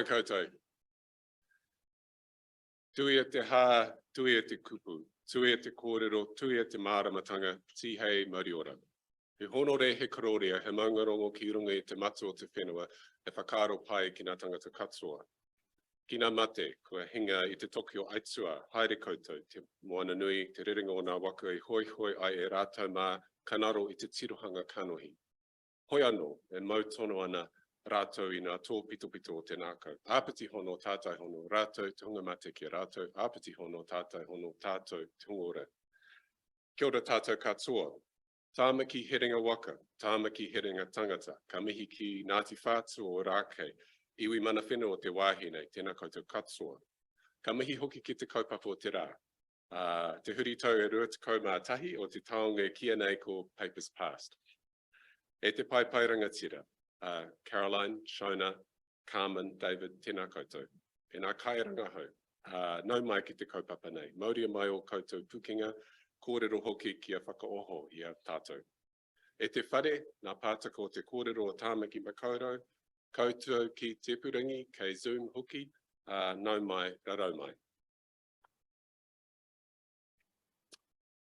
Mōre koutou. Tui e te hā, tui e te kupu, tui e te kōrero, tui e te māramatanga, tihei Māori. He honore he karoria, he maungarongo ki runga i te matu o te whenua, e whakaro pai ki ngā tangata katoa. Ki ngā mate, kua hinga i te toki o Aitua, haere koutou, te moana nui, te rerenga o ngā waka i hoi hoi ai e rātau mā, kanaro i te tirohanga kanohi. Hoi anō, e mautono ana, rātou i ngā tō pito pito o te nākau. Āpiti hono, tātai hono, rātou te hunga mate ki rātou, āpiti hono, tātai hono, tātou te hunga ora. Kia ora tātou katoa. Tāmaki heringa waka, tāmaki heringa tangata, ka mihi ki Ngāti Hauā o Rākei, iwi mana whenua o te wāhine, tēnā koutou katoa. Ka mihi hoki ki te kaupapa o te rā. Te huri tau e rua te kaumātahi o te taonga kia nei ko Papers Past. E te pai rangatira, Caroline, Shona, Carmen, David, tēnā koutou. E nā kairanga hau, nau mai ki te kaupapa nei. Mauria mai o koutou pukinga, kōrero hoki kia whakaoho i a tātou. E te whare, ngā pātaka o te kōrero o tāmaki makaurau, koutou ki te purangi, kei Zoom hoki, nau mai, rarau mai.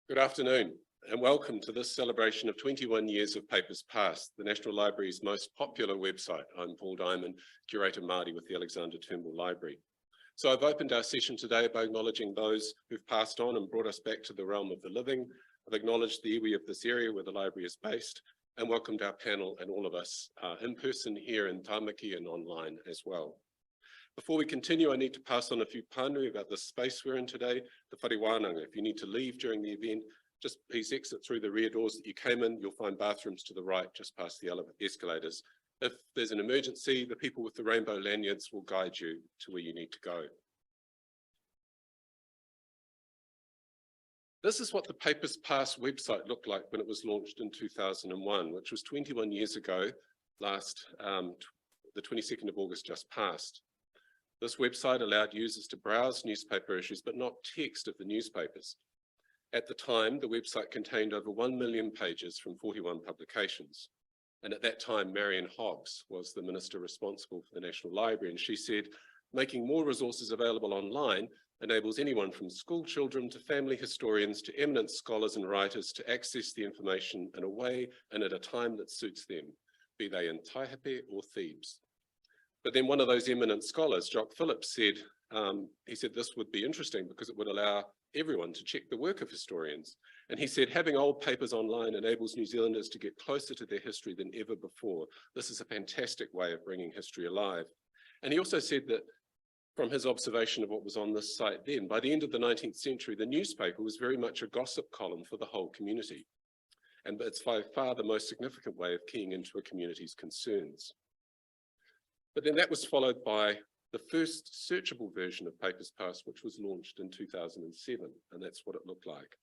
Good afternoon, and welcome to this celebration of 21 years of Papers Past, the National Library's most popular website. I'm Paul Diamond, Curator Māori with the Alexander Turnbull Library. So I've opened our session today by acknowledging those who've passed on and brought us back to the realm of the living. I've acknowledged the iwi of this area where the library is based and welcomed our panel and all of us in person here in Tāmaki and online as well. Before we continue, I need to pass on a few pānui about the space we're in today, the whare wānanga. If you need to leave during the event, just please exit through the rear doors that you came in. You'll find bathrooms to the right, just past the escalators. If there's an emergency, the people with the rainbow lanyards will guide you to where you need to go. This is what the Papers Past website looked like when it was launched in 2001, which was 21 years ago, the 22nd of August just passed. This website allowed users to browse newspaper issues, but not text of the newspapers. At the time, the website contained over 1 million pages from 41 publications. And at that time, Marion Hoggs was the minister responsible for the National Library, and she said, making more resources available online enables anyone from school children to family historians to eminent scholars and writers to access the information in a way and at a time that suits them, be they in Taihape or Thebes. But then one of those eminent scholars, Jock Phillips, said, he said this would be interesting because it would allow everyone to check the work of historians. And he said, having old papers online enables New Zealanders to get closer to their history than ever before. This is a fantastic way of bringing history alive. And he also said that from his observation of what was on this site then, by the end of the 19th century, the newspaper was very much a gossip column for the whole community. And it's by far the most significant way of keying into a community's concerns. But then that was followed by the first searchable version of Papers Past, which was launched in 2007, and that's what it looked like.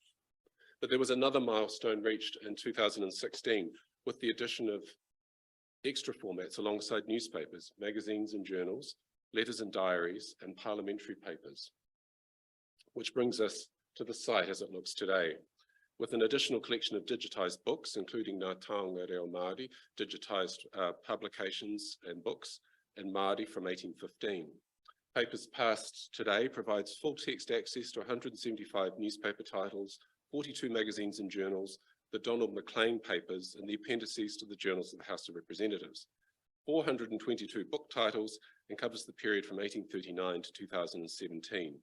But there was another milestone reached in 2016 with the addition of extra formats alongside newspapers, magazines and journals, letters and diaries, and parliamentary papers, which brings us to the site as it looks today, with an additional collection of digitised books, including Ngā Taonga Reo Māori, digitised publications and books in Māori from 1815. Papers Past today provides full text access to 175 newspaper titles, 42 magazines and journals, the Donald Maclean papers, and the appendices to the journals of the House of Representatives. 422 book titles and covers the period from 1839 to 2017.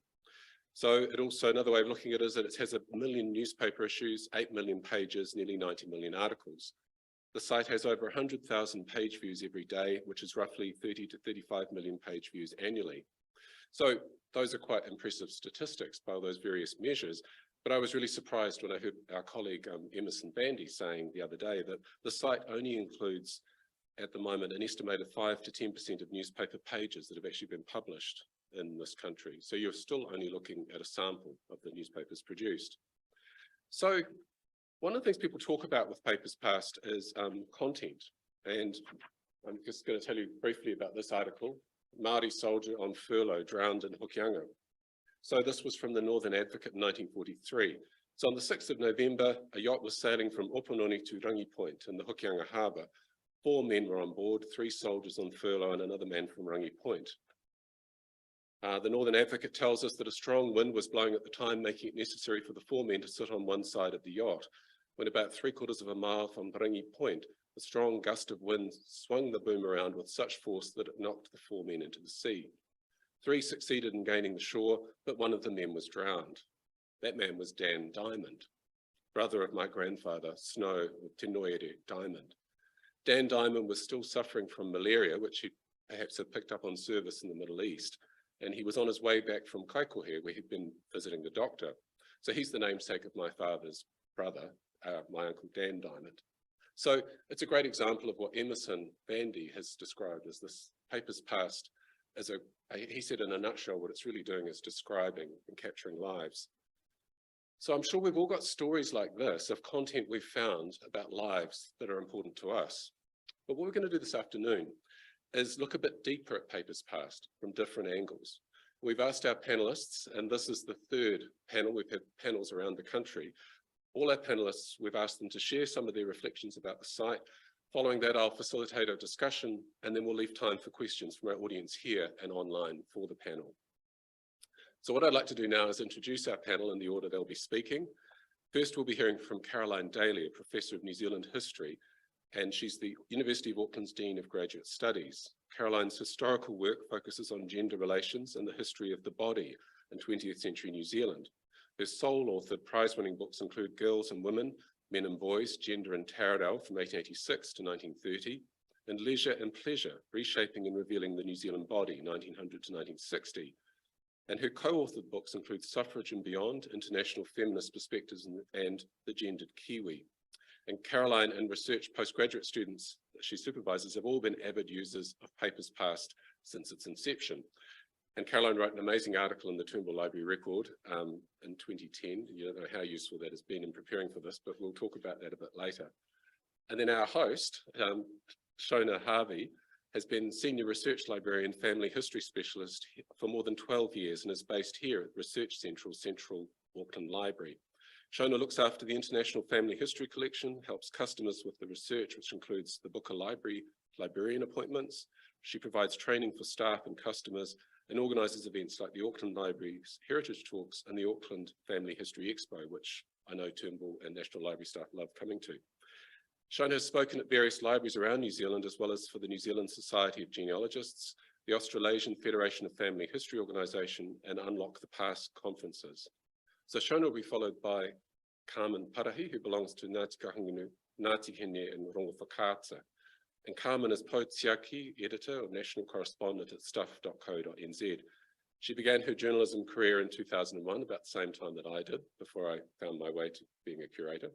So it also, another way of looking at it is that it has 1 million newspaper issues, 8 million pages, nearly 90 million articles. The site has over 100,000 page views every day, which is roughly 30 to 35 million page views annually. So those are quite impressive statistics by all those various measures. But I was really surprised when I heard our colleague Emerson Bandy saying the other day that the site only includes at the moment an estimated 5 to 10% of newspaper pages that have actually been published in this country. So you're still only looking at a sample of the newspapers produced. So one of the things people talk about with Papers Past is content. And I'm just going to tell you briefly about this article, Māori soldier on furlough drowned in Hokianga. So this was from the Northern Advocate in 1943. So on the 6th of November, a yacht was sailing from Opononi to Rangi Point in the Hokianga harbour. 4 men were on board, 3 soldiers on furlough and another man from Rangi Point. The Northern Advocate tells us that a strong wind was blowing at the time, making it necessary for the 4 men to sit on one side of the yacht. When about 3/4 of a mile from Barangi Point, a strong gust of wind swung the boom around with such force that it knocked the 4 men into the sea. 3 succeeded in gaining the shore, but one of the men was drowned. That man was Dan Diamond, brother of my grandfather, Snow Tenoere Diamond. Dan Diamond was still suffering from malaria, which he perhaps had picked up on service in the Middle East, and he was on his way back from Kaikohe, where he'd been visiting the doctor. So he's the namesake of my father's brother, my uncle Dan Diamond. So it's a great example of what Emerson Bandy has described as this papers past as he said in a nutshell, what it's really doing is describing and capturing lives. So I'm sure we've all got stories like this of content we've found about lives that are important to us. But what we're going to do this afternoon is look a bit deeper at papers past from different angles. We've asked our panelists, and this is the third panel, we've had panels around the country. All our panelists, we've asked them to share some of their reflections about the site. Following that, I'll facilitate a discussion, and then we'll leave time for questions from our audience here and online for the panel. So what I'd like to do now is introduce our panel in the order they'll be speaking. First, we'll be hearing from Caroline Daley, a professor of New Zealand history, and she's the University of Auckland's Dean of Graduate Studies. Caroline's historical work focuses on gender relations and the history of the body in 20th century New Zealand. Her sole-authored prize-winning books include Girls and Women, Men and Boys, Gender in Taradale from 1886 to 1930, and Leisure and Pleasure, Reshaping and Revealing the New Zealand Body, 1900 to 1960. And her co-authored books include Suffrage and Beyond, International Feminist Perspectives and The Gendered Kiwi. And Caroline and research postgraduate students that she supervises have all been avid users of papers past since its inception. And Caroline wrote an amazing article in the Turnbull Library Record in 2010. You don't know how useful that has been in preparing for this, but we'll talk about that a bit later. And then our host, Shona Harvey, has been Senior Research Librarian Family History Specialist for more than 12 years and is based here at Research Central Auckland Library. Shona looks after the International Family History Collection, helps customers with the research, which includes the Booker Library, librarian appointments. She provides training for staff and customers and organises events like the Auckland Library's Heritage Talks and the Auckland Family History Expo, which I know Turnbull and National Library staff love coming to. Shona has spoken at various libraries around New Zealand, as well as for the New Zealand Society of Genealogists, the Australasian Federation of Family History Organisation, and Unlock the Past conferences. So Shona will be followed by Carmen Parahi, who belongs to Ngāti Hauā and Rongowhakaata. And Carmen is Potiaki editor or national correspondent at stuff.co.nz. She began her journalism career in 2001, about the same time that I did, before I found my way to being a curator.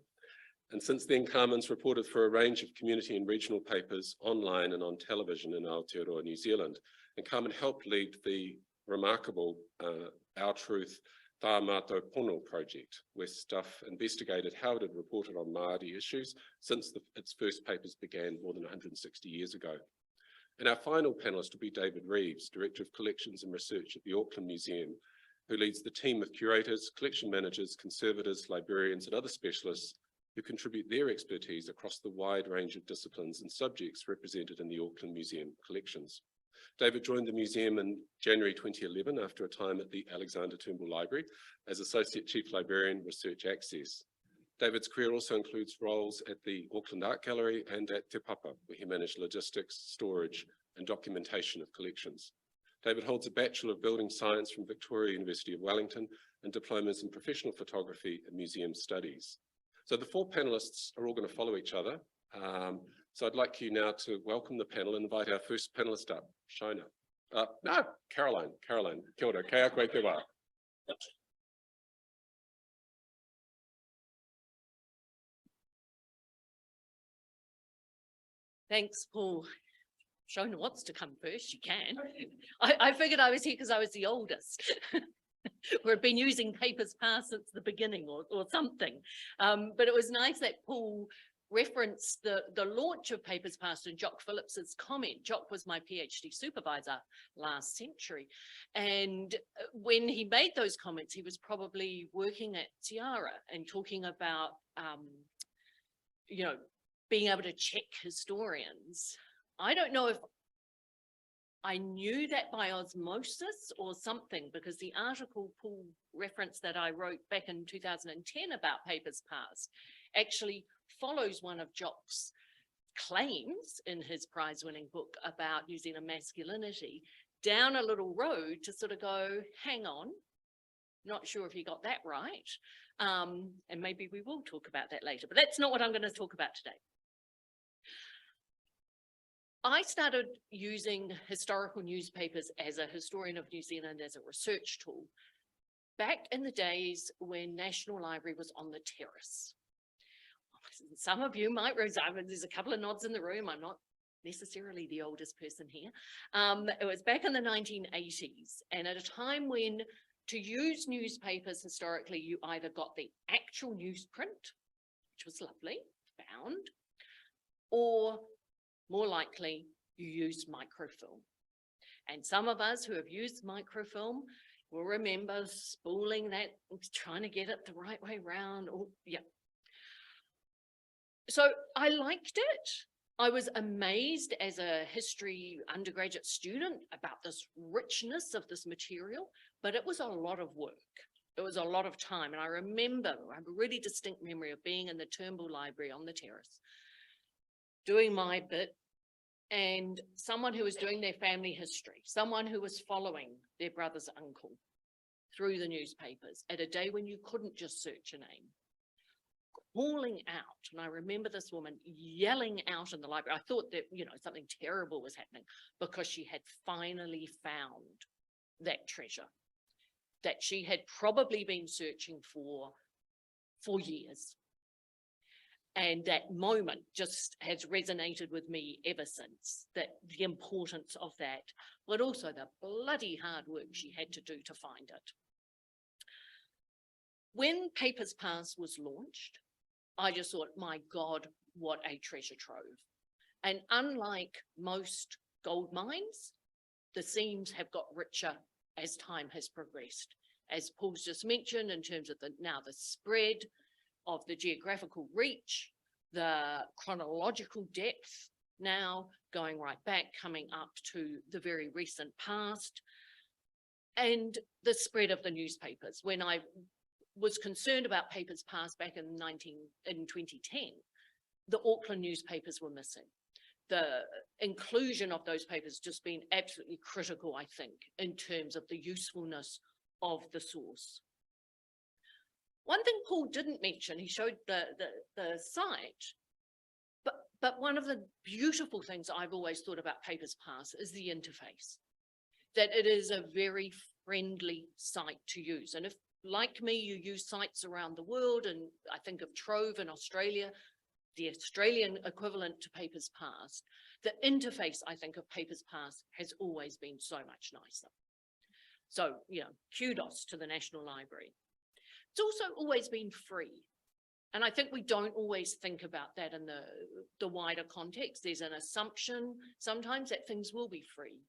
And since then, Carmen's reported for a range of community and regional papers online and on television in Aotearoa, New Zealand. And Carmen helped lead the remarkable Our Truth Tā Mātou Pono project, where Stuff investigated how it had reported on Māori issues since its first papers began more than 160 years ago. And our final panellist will be David Reeves, Director of Collections and Research at the Auckland Museum, who leads the team of curators, collection managers, conservators, librarians, and other specialists who contribute their expertise across the wide range of disciplines and subjects represented in the Auckland Museum collections. David joined the museum in January 2011 after a time at the Alexander Turnbull Library as Associate Chief Librarian, Research Access. David's career also includes roles at the Auckland Art Gallery and at Te Papa, where he managed logistics, storage, and documentation of collections. David holds a Bachelor of Building Science from Victoria University of Wellington and diplomas in Professional Photography and Museum Studies. So the four panellists are all going to follow each other. So I'd like you now to welcome the panel and invite our first panelist up, Shona. No, Caroline. Kia ora, kei a koe te wā. Thanks, Paul. Shona wants to come first, she can. I figured I was here because I was the oldest. We've been using papers past since the beginning or something. But it was nice that Paul referenced the launch of Papers Past and Jock Phillips's comment. Jock was my PhD supervisor last century. And when he made those comments, he was probably working at Tiara and talking about, you know, being able to check historians. I don't know if I knew that by osmosis or something, because the article Paul reference that I wrote back in 2010 about papers past actually follows one of Jock's claims in his prize-winning book about New Zealand masculinity down a little road to sort of go, hang on, not sure if he got that right. And maybe we will talk about that later, but that's not what I'm going to talk about today. I started using historical newspapers as a historian of New Zealand as a research tool back in the days when National Library was on the terrace. Some of you might remember, there's a couple of nods in the room, I'm not necessarily the oldest person here. It was back in the 1980s, and at a time when to use newspapers historically, you either got the actual newsprint, which was lovely, bound, or more likely, you used microfilm. And some of us who have used microfilm will remember spooling that, trying to get it the right way round. Or, yeah. So I liked it. I was amazed as a history undergraduate student about this richness of this material, but it was a lot of work. It was a lot of time. And I have a really distinct memory of being in the Turnbull Library on the terrace, doing my bit, and someone who was doing their family history, someone who was following their brother's uncle through the newspapers at a day when you couldn't just search a name, calling out. And I remember this woman yelling out in the library. I thought that, you know, something terrible was happening because she had finally found that treasure that she had probably been searching for years. And that moment just has resonated with me ever since, that the importance of that, but also the bloody hard work she had to do to find it. When Papers Past was launched, I just thought, my God, what a treasure trove. And unlike most gold mines, the seams have got richer as time has progressed. As Paul's just mentioned, in terms of the spread of the geographical reach, the chronological depth, now going right back, coming up to the very recent past, and the spread of the newspapers. When I was concerned about Papers Past back in 2010, the Auckland newspapers were missing. The inclusion of those papers just been absolutely critical, I think, in terms of the usefulness of the source. One thing Paul didn't mention, he showed the site, but one of the beautiful things I've always thought about Papers Past is the interface, that it is a very friendly site to use. And if, like me, you use sites around the world, and I think of Trove in Australia, the Australian equivalent to Papers Past, the interface, I think, of Papers Past has always been so much nicer. So, you know, kudos to the National Library. It's also always been free. And I think we don't always think about that in the wider context. There's an assumption sometimes that things will be free.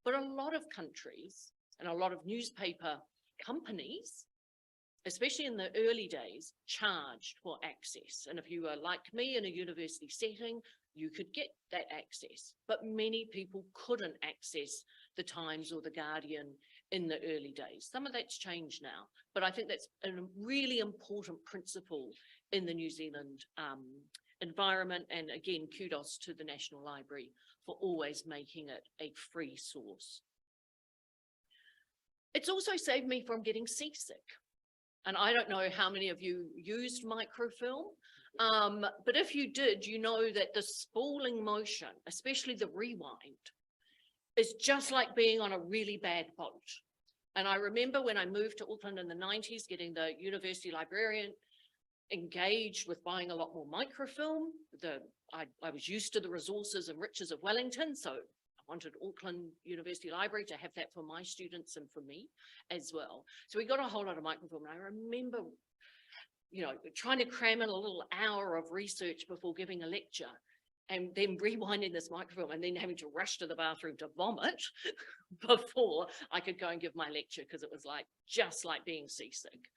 But a lot of countries and a lot of newspaper companies, especially in the early days, charged for access. And if you were like me in a university setting, you could get that access. But many people couldn't access the Times or the Guardian in the early days. Some of that's changed now, but I think that's a really important principle in the New Zealand environment. And again, kudos to the National Library for always making it a free source. It's also saved me from getting seasick. And I don't know how many of you used microfilm, but if you did, you know that the spooling motion, especially the rewind, is just like being on a really bad boat. And I remember when I moved to Auckland in the 90s, getting the university librarian engaged with buying a lot more microfilm. I was used to the resources and riches of Wellington, so I wanted Auckland University Library to have that for my students and for me as well. So we got a whole lot of microfilm. And I remember, you know, trying to cram in a little hour of research before giving a lecture, and then rewinding this microfilm and then having to rush to the bathroom to vomit before I could go and give my lecture, because it was like, just like being seasick.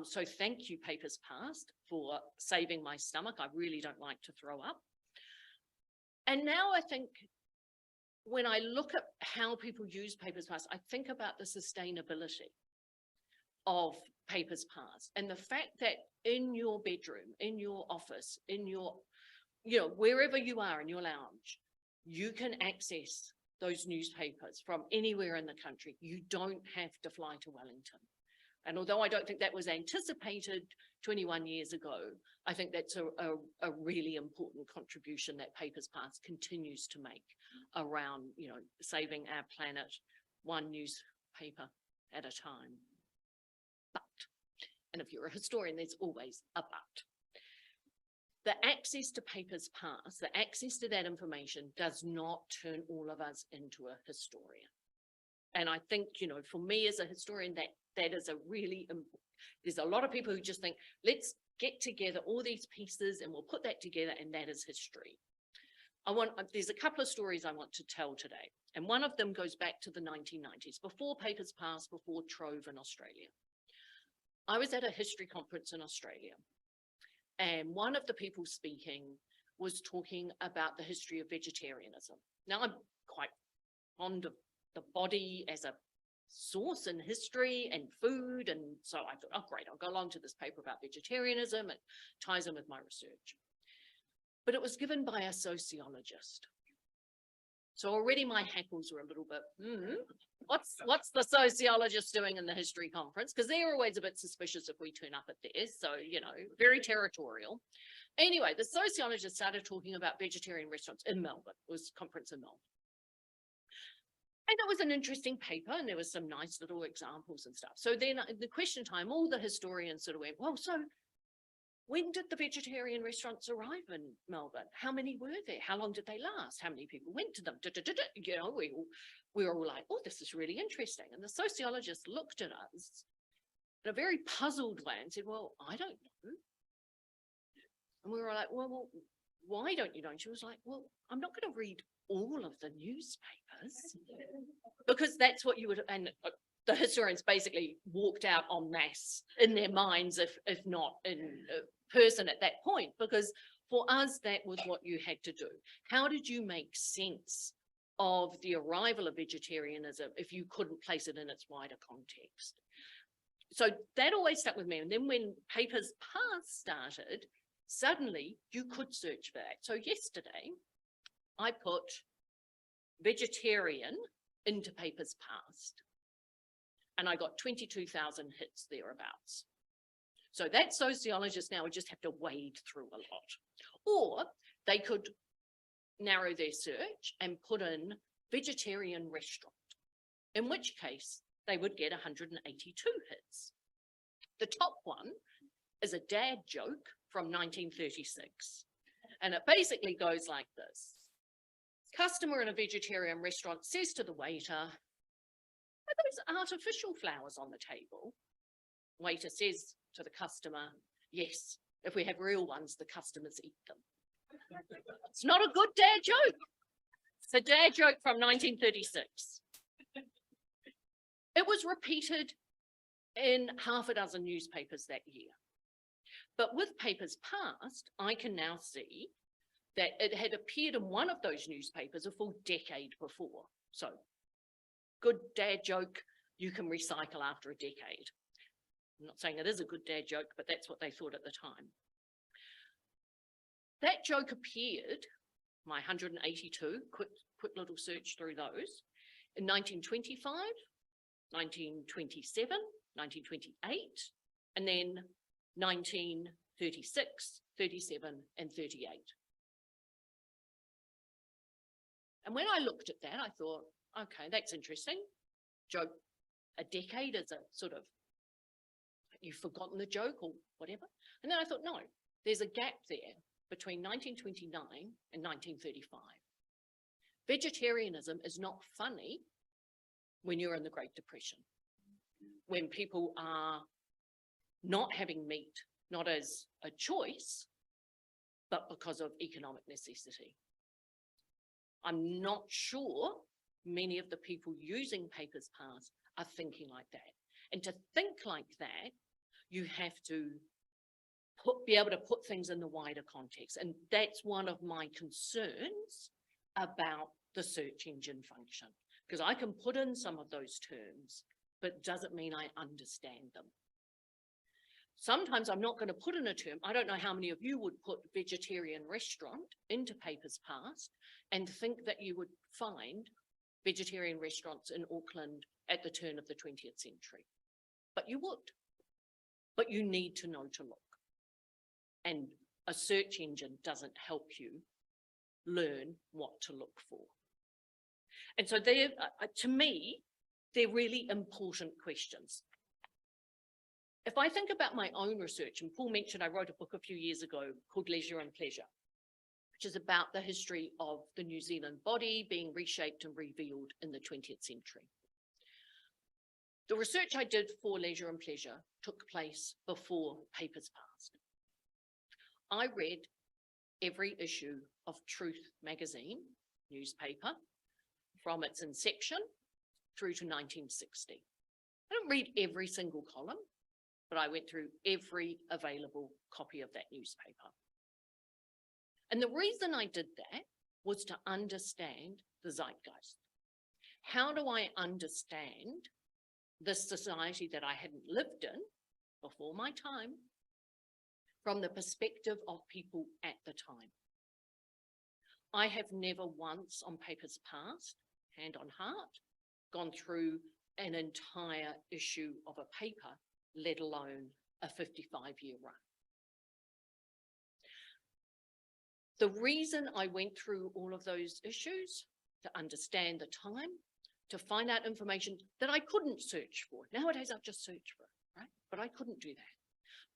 So thank you, Papers Past, for saving my stomach. I really don't like to throw up. And now I think when I look at how people use papers past, I think about the sustainability of papers past and the fact that in your bedroom, in your office, in your, wherever you are in your lounge, you can access those newspapers from anywhere in the country. You don't have to fly to Wellington. And although I don't think that was anticipated 21 years ago, I think that's a really important contribution that Papers Past continues to make around, saving our planet one newspaper at a time. But, and if you're a historian, there's always a but. The access to Papers Past, the access to that information does not turn all of us into a historian. And I think, for me as a historian, that is a really, there's a lot of people who just think, let's get together all these pieces and we'll put that together and that is history. There's a couple of stories I want to tell today. And one of them goes back to the 1990s, before Papers Past, before Trove in Australia. I was at a history conference in Australia and one of the people speaking was talking about the history of vegetarianism. Now, I'm quite fond of the body as a source in history and food. And so I thought, oh, great, I'll go along to this paper about vegetarianism. It ties in with my research. But it was given by a sociologist. So already my hackles were a little bit, what's the sociologist doing in the history conference? Because they're always a bit suspicious if we turn up at theirs. So, very territorial. Anyway, the sociologist started talking about vegetarian restaurants in Melbourne. It was a conference in Melbourne. And it was an interesting paper and there was some nice little examples and stuff. So then in the question time, all the historians sort of went, well, so when did the vegetarian restaurants arrive in Melbourne? How many were there? How long did they last? How many people went to them? We were all like, oh, this is really interesting. And the sociologist looked at us in a very puzzled way and said, well, I don't know. And we were like, well, why don't you know? And she was like, well, I'm not going to read all of the newspapers because that's what you would, and the historians basically walked out en masse in their minds, if not in person at that point, because for us, that was what you had to do. How did you make sense of the arrival of vegetarianism if you couldn't place it in its wider context? So that always stuck with me. And then when Papers Past started, suddenly you could search for that. So yesterday, I put vegetarian into Papers Past and I got 22,000 hits thereabouts. So that sociologist now would just have to wade through a lot. Or they could narrow their search and put in vegetarian restaurant, in which case they would get 182 hits. The top one is a dad joke from 1936. And it basically goes like this. Customer in a vegetarian restaurant says to the waiter, are those artificial flowers on the table? Waiter says to the customer, yes, if we have real ones, the customers eat them. It's not a good dad joke. It's a dad joke from 1936. It was repeated in half a dozen newspapers that year. But with Papers Past, I can now see that it had appeared in one of those newspapers a full decade before. So, good dad joke you can recycle after a decade. I'm not saying it is a good dad joke, but that's what they thought at the time. That joke appeared, my 182, quick little search through those, in 1925, 1927, 1928, and then 1936, 37, and 38. And when I looked at that, I thought, okay, that's interesting. Joke, a decade is a sort of, you've forgotten the joke or whatever. And then I thought, no, there's a gap there between 1929 and 1935. Vegetarianism is not funny when you're in the Great Depression, when people are not having meat, not as a choice, but because of economic necessity. I'm not sure many of the people using Papers Past are thinking like that. And to think like that, you have to be able to put things in the wider context. And that's one of my concerns about the search engine function, because I can put in some of those terms, but doesn't mean I understand them. Sometimes I'm not going to put in a term. I don't know how many of you would put vegetarian restaurant into Papers Past and think that you would find vegetarian restaurants in Auckland at the turn of the 20th century. But you would. But you need to know to look. And a search engine doesn't help you learn what to look for. And so they're, to me, they're really important questions. If I think about my own research, and Paul mentioned I wrote a book a few years ago called Leisure and Pleasure, which is about the history of the New Zealand body being reshaped and revealed in the 20th century. The research I did for Leisure and Pleasure took place before Papers Past. I read every issue of Truth magazine, newspaper, from its inception through to 1960. I didn't read every single column, but I went through every available copy of that newspaper. And the reason I did that was to understand the zeitgeist. How do I understand this society that I hadn't lived in before my time from the perspective of people at the time? I have never once on Papers Past, hand on heart, gone through an entire issue of a paper, let alone a 55-year run. The reason I went through all of those issues, to understand the time, to find out information that I couldn't search for. Nowadays, I've just searched for it, right? But I couldn't do that.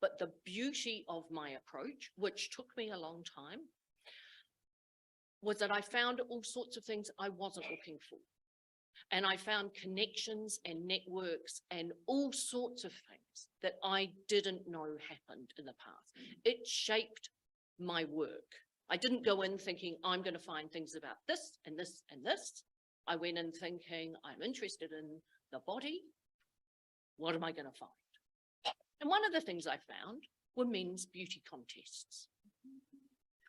But the beauty of my approach, which took me a long time, was that I found all sorts of things I wasn't looking for. And I found connections and networks and all sorts of things that I didn't know happened in the past. It shaped my work. I didn't go in thinking, I'm going to find things about this and this and this. I went in thinking, I'm interested in the body. What am I going to find? And one of the things I found were men's beauty contests.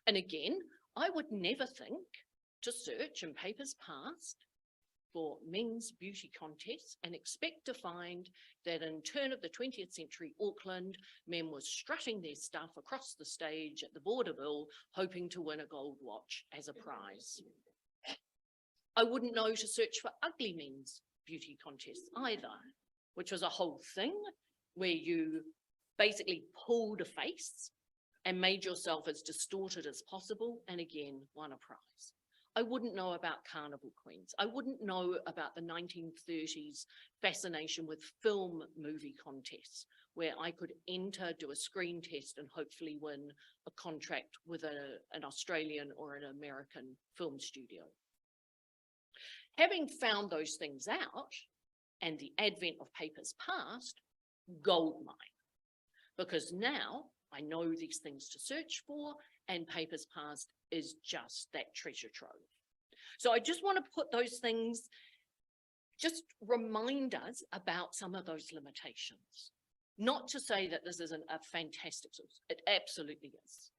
And again, I would never think to search in Papers Past for men's beauty contests and expect to find that in turn of the 20th century Auckland, men were strutting their stuff across the stage at the vaudeville, hoping to win a gold watch as a prize. I wouldn't know to search for ugly men's beauty contests either, which was a whole thing where you basically pulled a face and made yourself as distorted as possible, and again, won a prize. I wouldn't know about carnival queens. I wouldn't know about the 1930s fascination with film movie contests, where I could enter, do a screen test, and hopefully win a contract with an Australian or an American film studio. Having found those things out, and the advent of Papers Past, goldmine, because now I know these things to search for, and Papers Past is just that treasure trove. So I just want to put those things, just remind us about some of those limitations. Not to say that this isn't a fantastic source, it absolutely is.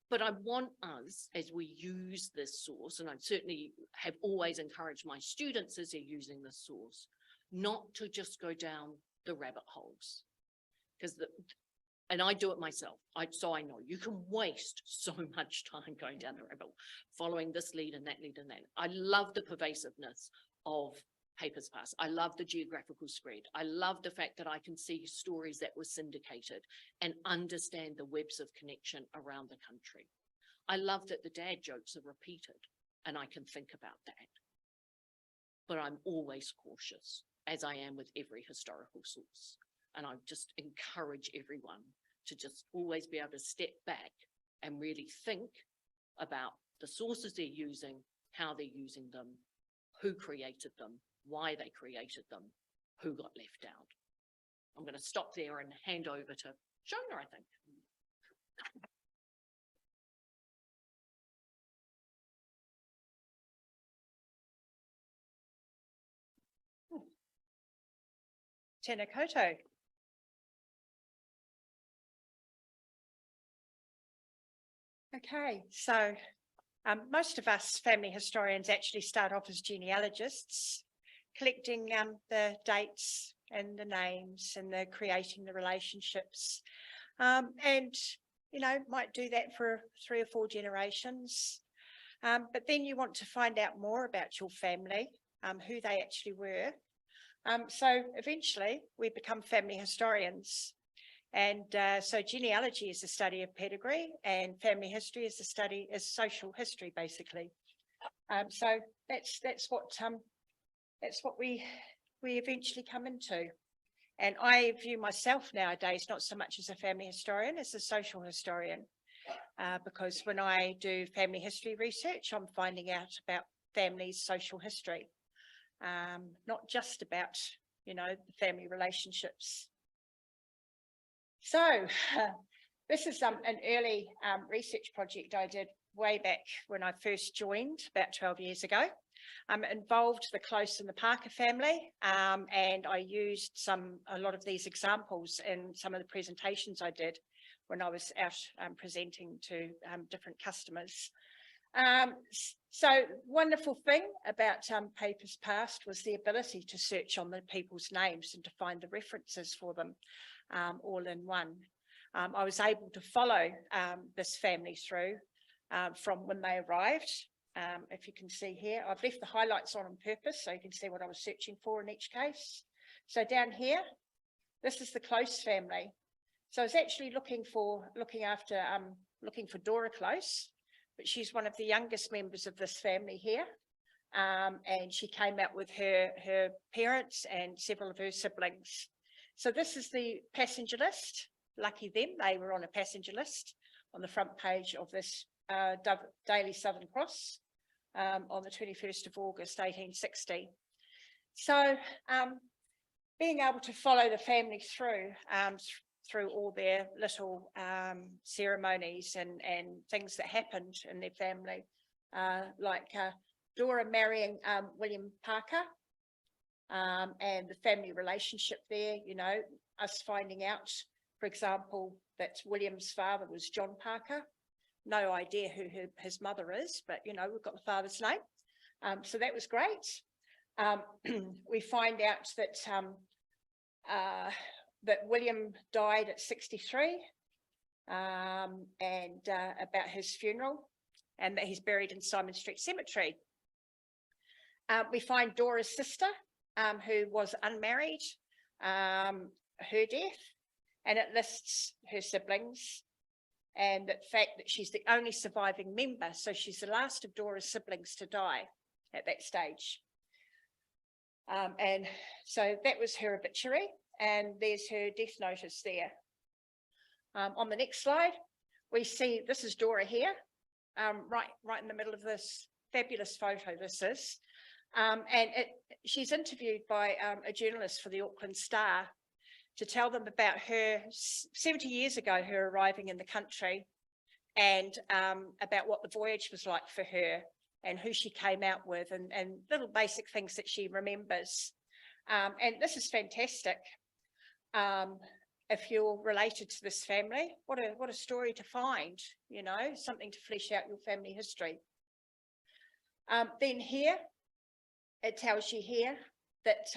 But I want us, as we use this source, and I certainly have always encouraged my students as they're using this source, not to just go down the rabbit holes. Because and I do it myself, so I know you can waste so much time going down the rabbit hole, following this lead and that lead and that. I love the pervasiveness of Papers Past. I love the geographical spread. I love the fact that I can see stories that were syndicated and understand the webs of connection around the country. I love that the dad jokes are repeated and I can think about that. But I'm always cautious, as I am with every historical source. And I just encourage everyone to just always be able to step back and really think about the sources they're using, how they're using them, who created them, why they created them, who got left out. I'm going to stop there and hand over to Shona, I think. Tēnā koutou. Okay, so Most of us family historians actually start off as genealogists, collecting the dates and the names and the creating the relationships. And, you know, might do that for 3 or 4 generations. But then you want to find out more about your family, who they actually were. So eventually we become family historians. And so genealogy is the study of pedigree, and family history is the study is social history, basically. So that's what we eventually come into. And I view myself nowadays not so much as a family historian as a social historian, because when I do family history research, I'm finding out about families' social history, not just about, you know, the family relationships. So this is an early research project I did way back when I first joined about 12 years ago. Involved the Close and the Parker family, and I used a lot of these examples in some of the presentations I did when I was out presenting to different customers. So wonderful thing about Papers Past was the ability to search on the people's names and to find the references for them all in one. I was able to follow this family through from when they arrived. If you can see here, I've left the highlights on purpose so you can see what I was searching for in each case. So down here, this is the Close family. So I was actually looking for Dora Close, but she's one of the youngest members of this family here. And she came out with her parents and several of her siblings. So this is the passenger list. Lucky them, they were on a passenger list on the front page of this Daley Southern Cross on the 21st of August, 1860. So being able to follow the family through all their little ceremonies and things that happened in their family, like Dora marrying William Parker, and the family relationship there, you know, us finding out, for example, that William's father was John Parker. No idea who his mother is, but, you know, we've got the father's name. So that was great. We find out that William died at 63, and about his funeral, and that he's buried in Simon Street Cemetery. We find Dora's sister, who was unmarried, her death, and it lists her siblings, and the fact that she's the only surviving member, so she's the last of Dora's siblings to die at that stage. And so that was her obituary, and there's her death notice there. On the next slide, we see this is Dora here, right in the middle of this fabulous photo this is. And she's interviewed by a journalist for the Auckland Star to tell them about her 70 years ago, her arriving in the country, and about what the voyage was like for her and who she came out with, and little basic things that she remembers. And this is fantastic. If you're related to this family, what a story to find, you know, something to flesh out your family history. Then here, it tells you here that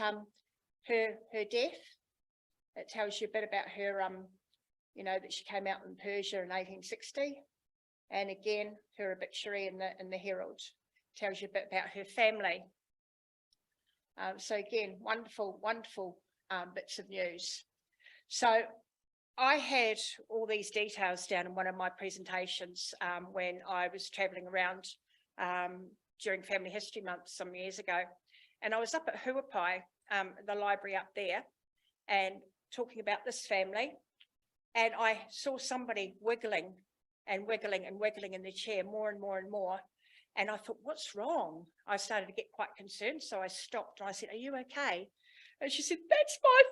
her death, it tells you a bit about her, you know, that she came out in Persia in 1860. And again, her obituary in the Herald tells you a bit about her family. So again, wonderful bits of news. So I had all these details down in one of my presentations when I was travelling around during Family History Month some years ago. And I was up at Huia, the library up there, and talking about this family. And I saw somebody wiggling and wiggling and wiggling in the chair more and more and more. And I thought, what's wrong? I started to get quite concerned. So I stopped and I said, are you okay? And she said, that's my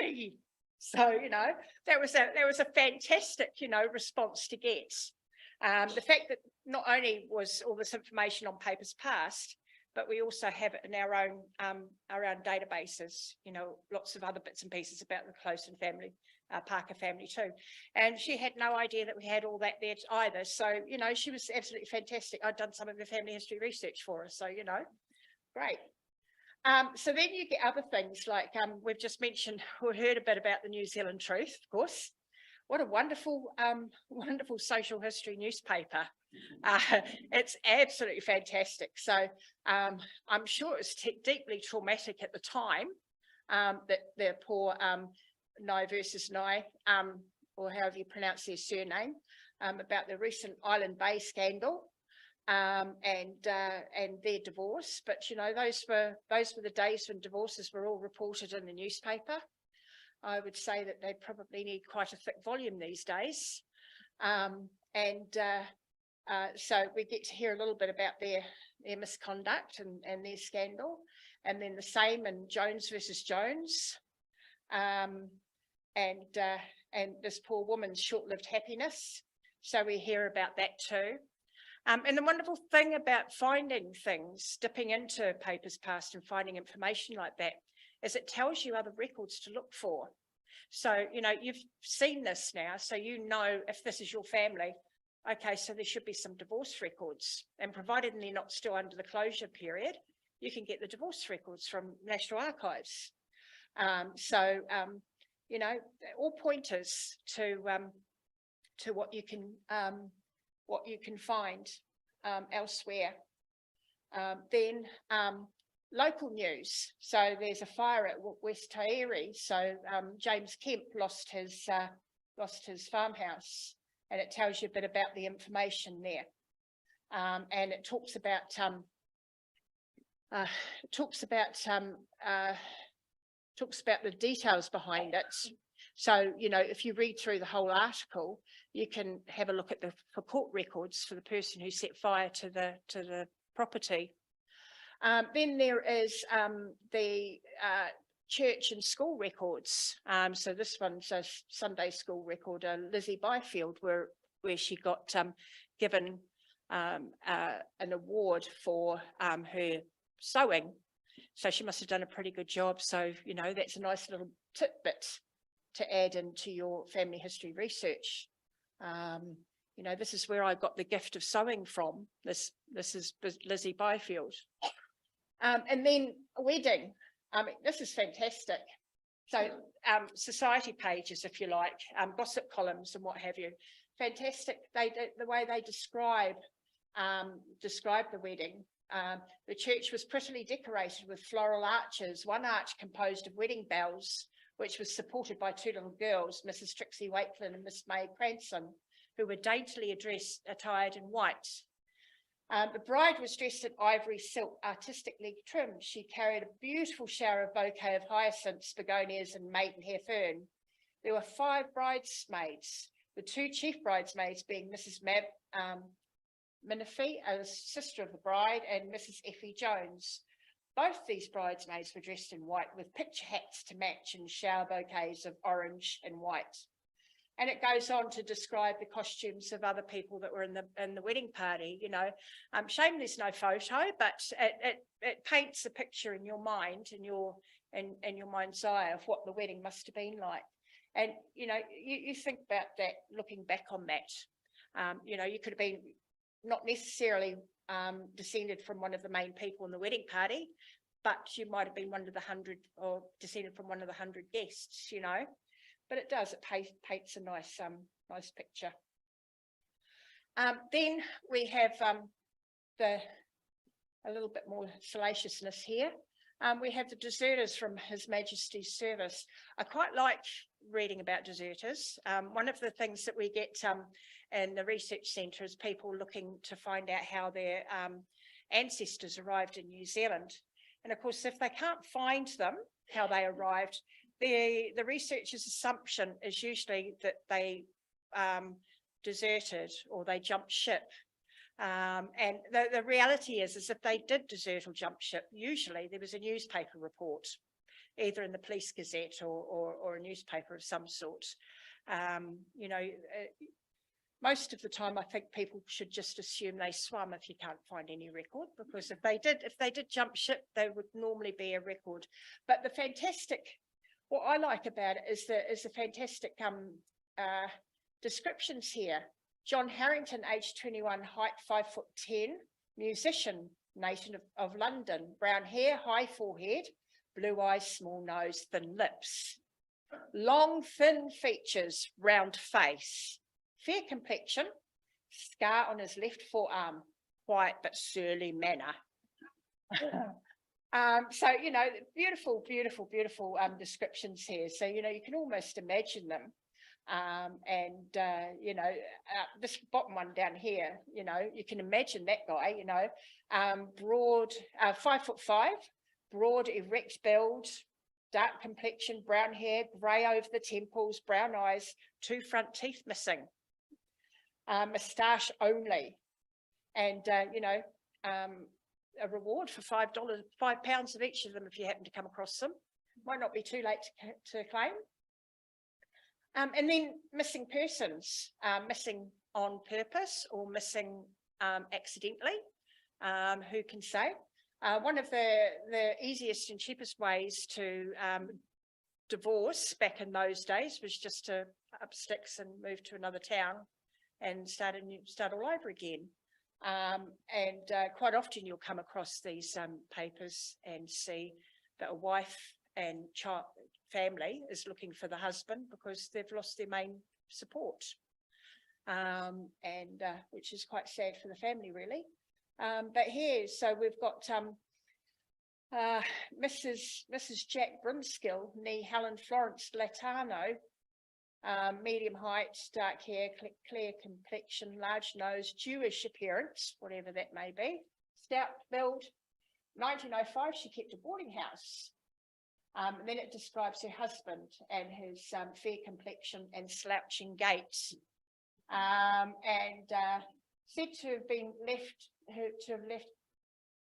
family. So, you know, that was a fantastic, you know, response to get. The fact that not only was all this information on Papers Past, but we also have it in our own databases, you know, lots of other bits and pieces about the Close and family Parker family too. And she had no idea that we had all that there either. So, you know, she was absolutely fantastic. I'd done some of her family history research for her. So, you know, great. So then you get other things like we've just mentioned, we heard a bit about the New Zealand Truth, of course. What a wonderful, wonderful social history newspaper. It's absolutely fantastic. So I'm sure it was deeply traumatic at the time that the poor Nye versus Nye, or however you pronounce their surname, about the recent Island Bay scandal. And their divorce, but you know, those were the days when divorces were all reported in the newspaper. I would say that they probably need quite a thick volume these days, so we get to hear a little bit about their misconduct and their scandal, and then the same in Jones versus Jones, and this poor woman's short-lived happiness. So we hear about that too. And the wonderful thing about finding things, dipping into papers past and finding information like that, is it tells you other records to look for. So, you know, you've seen this now, so you know if this is your family, okay, so there should be some divorce records. And provided they're not still under the closure period, you can get the divorce records from National Archives. You know, all pointers to what you can find elsewhere. Then local news. So there's a fire at West Tairi. So James Kemp lost his farmhouse, and it tells you a bit about the information there. And it talks about the details behind it. So, you know, if you read through the whole article, you can have a look at the court records for the person who set fire to the property. Then there is the church and school records. So this one's a Sunday school record, Lizzie Byfield, where she got given an award for her sewing. So she must have done a pretty good job. So, you know, that's a nice little tidbit to add into your family history research. You know, this is where I got the gift of sewing from. This is Lizzie Byfield. And then a wedding. This is fantastic. So society pages, if you like, gossip columns and what have you. Fantastic. The way they describe the wedding. The church was prettily decorated with floral arches, one arch composed of wedding bells, which was supported by two little girls, Mrs. Trixie Wakeland and Miss May Cranson, who were daintily attired in white. The bride was dressed in ivory silk, artistically trimmed. She carried a beautiful shower of bouquet of hyacinths, begonias, and maidenhair fern. There were 5 bridesmaids, the 2 chief bridesmaids being Mrs. Minifee, a sister of the bride, and Mrs. Effie Jones. Both these bridesmaids were dressed in white with picture hats to match and shower bouquets of orange and white. And it goes on to describe the costumes of other people that were in the wedding party. You know, shame there's no photo, but it paints a picture in your mind, in your mind's eye, of what the wedding must have been like. And you know, you think about that, looking back on that. You know, you could have been not necessarily descended from one of the main people in the wedding party, but you might have been one of the 100 or descended from one of the 100 guests. You know. But it does, it paints a nice picture. Then we have a little bit more salaciousness here. We have the deserters from His Majesty's service. I quite like reading about deserters. One of the things that we get in the research centre is people looking to find out how their ancestors arrived in New Zealand. And of course, if they can't find them, how they arrived, the researcher's assumption is usually that they deserted or they jumped ship. And the reality is if they did desert or jump ship, usually there was a newspaper report, either in the Police Gazette or a newspaper of some sort. You know, most of the time I think people should just assume they swam if you can't find any record, because if they did jump ship, there would normally be a record. But the fantastic what I like about it is the fantastic descriptions here. John Harrington, aged 21, height 5'10", musician, native of London, brown hair, high forehead, blue eyes, small nose, thin lips, long, thin features, round face, fair complexion, scar on his left forearm, quiet but surly manner. So, you know, beautiful, beautiful, beautiful descriptions here. So, you know, you can almost imagine them. You know, this bottom one down here, you know, you can imagine that guy, you know, broad, 5'5", broad, erect build, dark complexion, brown hair, grey over the temples, brown eyes, 2 front teeth missing, moustache only, and, you know, a reward for £5 of each of them if you happen to come across them. Might not be too late to claim. And then missing persons, missing on purpose or missing accidentally, who can say? One of the easiest and cheapest ways to divorce back in those days was just to up sticks and move to another town and start all over again. Quite often you'll come across these papers and see that a wife and child family is looking for the husband because they've lost their main support, which is quite sad for the family, really. But here, so we've got Mrs. Jack Brimskill, nee Helen Florence Latano, medium height, dark hair, clear complexion, large nose, Jewish appearance, whatever that may be, stout build. 1905, she kept a boarding house. And then it describes her husband and his fair complexion and slouching gait. Said to have left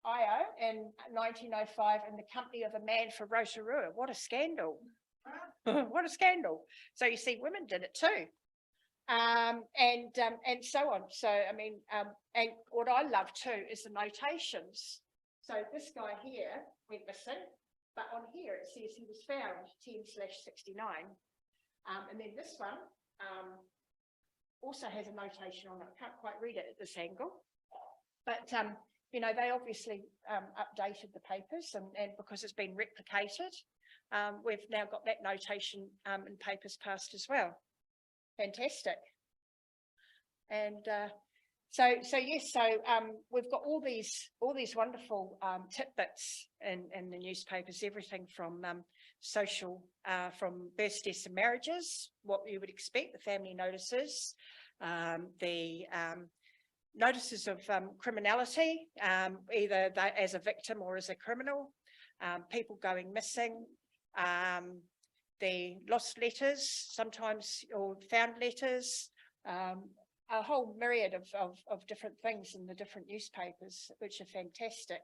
Io in 1905 in the company of a man for Rarawa. What a scandal. What a scandal. So you see, women did it too. And so on. So, I mean, and what I love too is the notations. So this guy here went missing. But on here it says he was found 10/69. And then this one also has a notation on it. I can't quite read it at this angle. But, you know, they obviously updated the papers and because it's been replicated, we've now got that notation in papers past as well. Fantastic. And so yes, so we've got all these wonderful tidbits in the newspapers, everything from social, from births, deaths and marriages, what you would expect, the family notices, the notices of criminality, either as a victim or as a criminal, people going missing, the lost letters, sometimes, or found letters, a whole myriad of different things in the different newspapers, which are fantastic.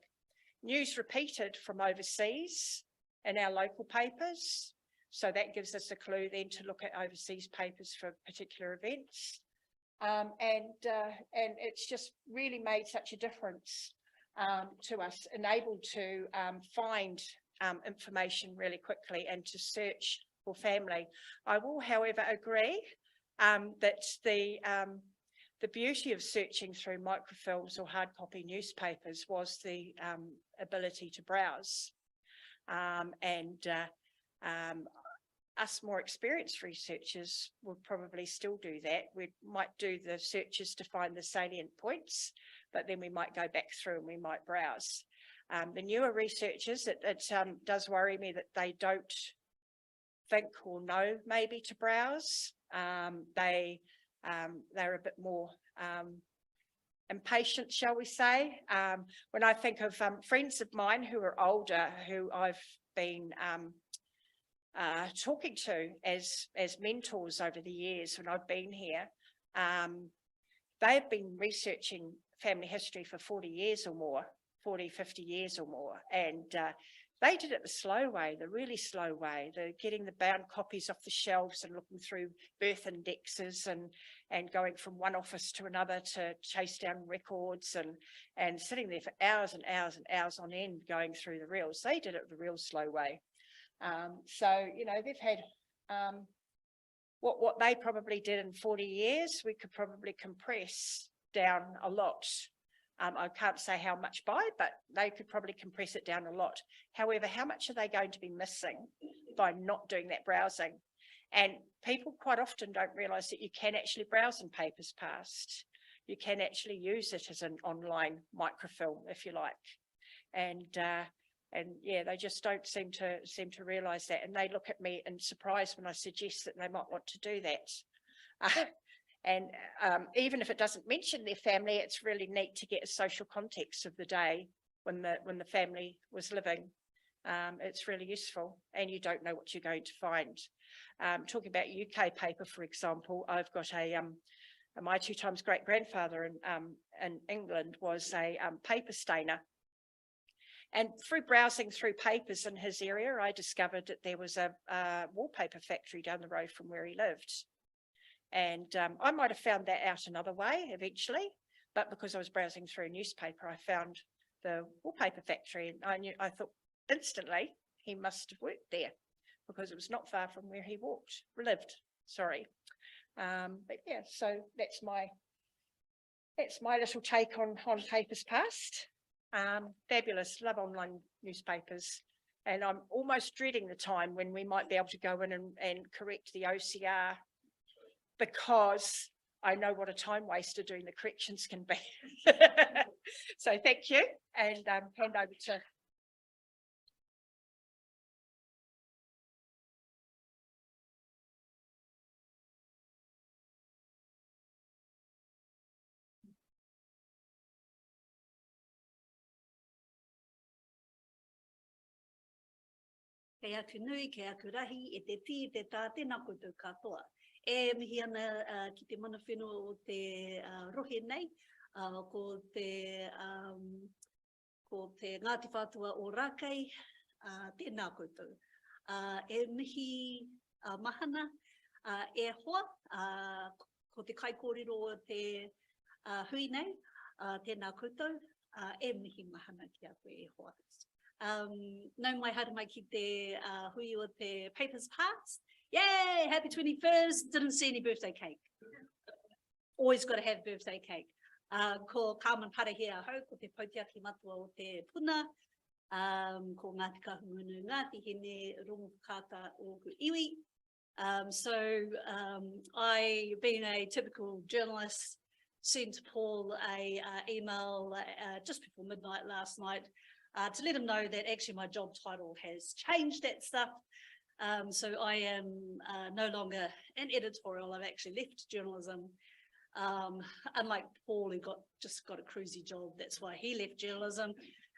News repeated from overseas in our local papers. So that gives us a clue then to look at overseas papers for particular events. And it's just really made such a difference to us, enabled to find information really quickly and to search for family. I will, however, agree that the beauty of searching through microfilms or hard copy newspapers was the ability to browse. Us more experienced researchers would probably still do that. We might do the searches to find the salient points, but then we might go back through and we might browse. The newer researchers, it does worry me that they don't think or know maybe to browse. They're a bit more impatient, shall we say. When I think of friends of mine who are older, who I've been talking to as mentors over the years when I've been here, they've been researching family history for 40 years or more, 40, 50 years or more. And they did it the slow way, the really slow way. They're getting the bound copies off the shelves and looking through birth indexes and going from one office to another to chase down records and sitting there for hours and hours and hours on end going through the reels. They did it the real slow way. So, you know, they've had what they probably did in 40 years, we could probably compress down a lot. I can't say how much by, but they could probably compress it down a lot. However, how much are they going to be missing by not doing that browsing? And people quite often don't realise that you can actually browse in Papers Past. You can actually use it as an online microfilm, if you like. And yeah, they just don't seem to realise that. And they look at me in surprise when I suggest that they might want to do that. And even if it doesn't mention their family, it's really neat to get a social context of the day when the family was living. It's really useful, and you don't know what you're going to find. Talking about UK paper, for example, I've got my 2 times great grandfather in England was a paper stainer. And through browsing through papers in his area, I discovered that there was a wallpaper factory down the road from where he lived. And I might have found that out another way eventually, but because I was browsing through a newspaper, I found the wallpaper factory, and I thought instantly he must have worked there because it was not far from where he lived. Sorry, but yeah, so that's my little take on Papers Past. Fabulous, love online newspapers, and I'm almost dreading the time when we might be able to go in and correct the OCR, because I know what a time waster doing the corrections can be. So thank you, and hand over to. Kei aku nui, kei aku rahi, e te ti, te tā, tēnā koutou katoa. E mihi ana ki te mana whenua o te rohe nei, ko te Ngāti Hauā o Rākei, tēnā koutou. E mihi mahana, e hoa, ko te kaikōrero o te hui nei, tēnā koutou, e mihi mahana ki a koe e hoa. Nau mai haere mai ki te hui o te Papers Past. Yay! Happy 21st! Didn't see any birthday cake. Always got to have birthday cake. Ko Carmen Parahia hau, ko te pautiaki matua o te puna, ko Ngāti Kahungunu, Ngāti Hene, Rongo Kata o Iwi. So I, being a typical journalist, sent Paul a email just before midnight last night to let him know that actually my job title has changed that stuff. So I am no longer in editorial. I've actually left journalism. Unlike Paul, who just got a cruisy job, that's why he left journalism.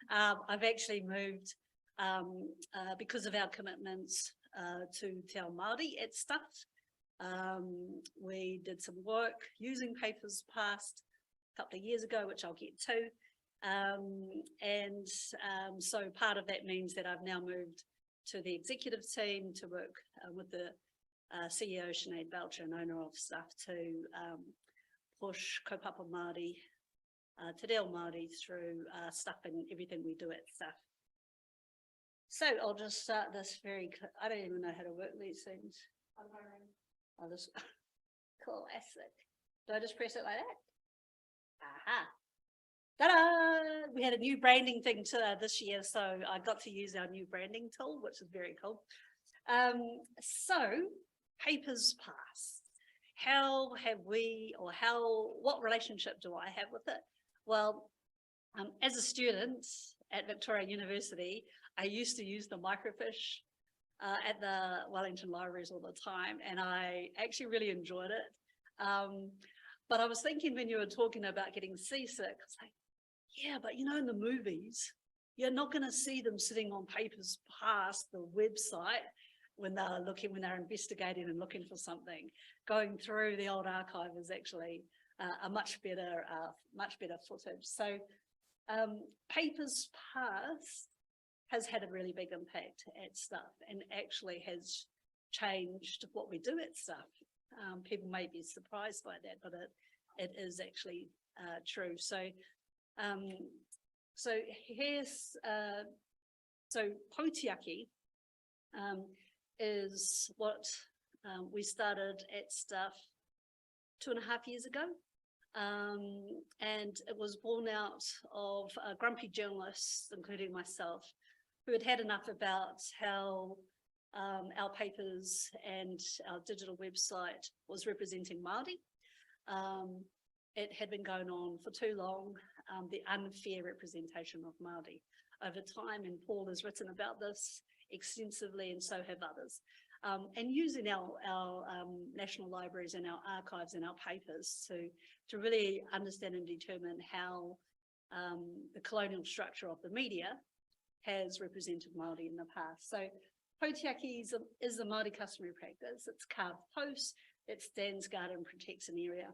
I've actually moved because of our commitments to Te Ao Māori at Stuff. We did some work using Papers Past a couple of years ago, which I'll get to. So part of that means that I've now moved to the executive team to work with the CEO Sinead Belcher and owner of Stuff to push kaupapa Māori, Te Reo Māori through Stuff and everything we do at Stuff. So I'll just start this I don't even know how to work these things. I'll just, classic. Do I just press it like that? Aha. Ta-da! We had a new branding thing this year, so I got to use our new branding tool, which is very cool. So, Papers Past. How have we, or what relationship do I have with it? Well, as a student at Victoria University, I used to use the microfiche at the Wellington libraries all the time, and I actually really enjoyed it. But I was thinking when you were talking about getting seasick, it's like, yeah, but you know, in the movies, you're not going to see them sitting on Papers Past, the website, when they're investigating and looking for something. Going through the old archive is actually a much better footage. So Papers Past has had a really big impact at Stuff and actually has changed what we do at Stuff. People may be surprised by that, but it is actually true. So here's, so Potiaki is what we started at Stuff 2.5 years ago. And it was born out of grumpy journalists, including myself, who had had enough about how our papers and our digital website was representing Māori. It had been going on for too long, the unfair representation of Māori over time, and Paul has written about this extensively, and so have others. And using our national libraries and our archives and our papers to really understand and determine how the colonial structure of the media has represented Māori in the past. So Potiaki is a Māori customary practice. It's carved posts, it stands guard and protects an area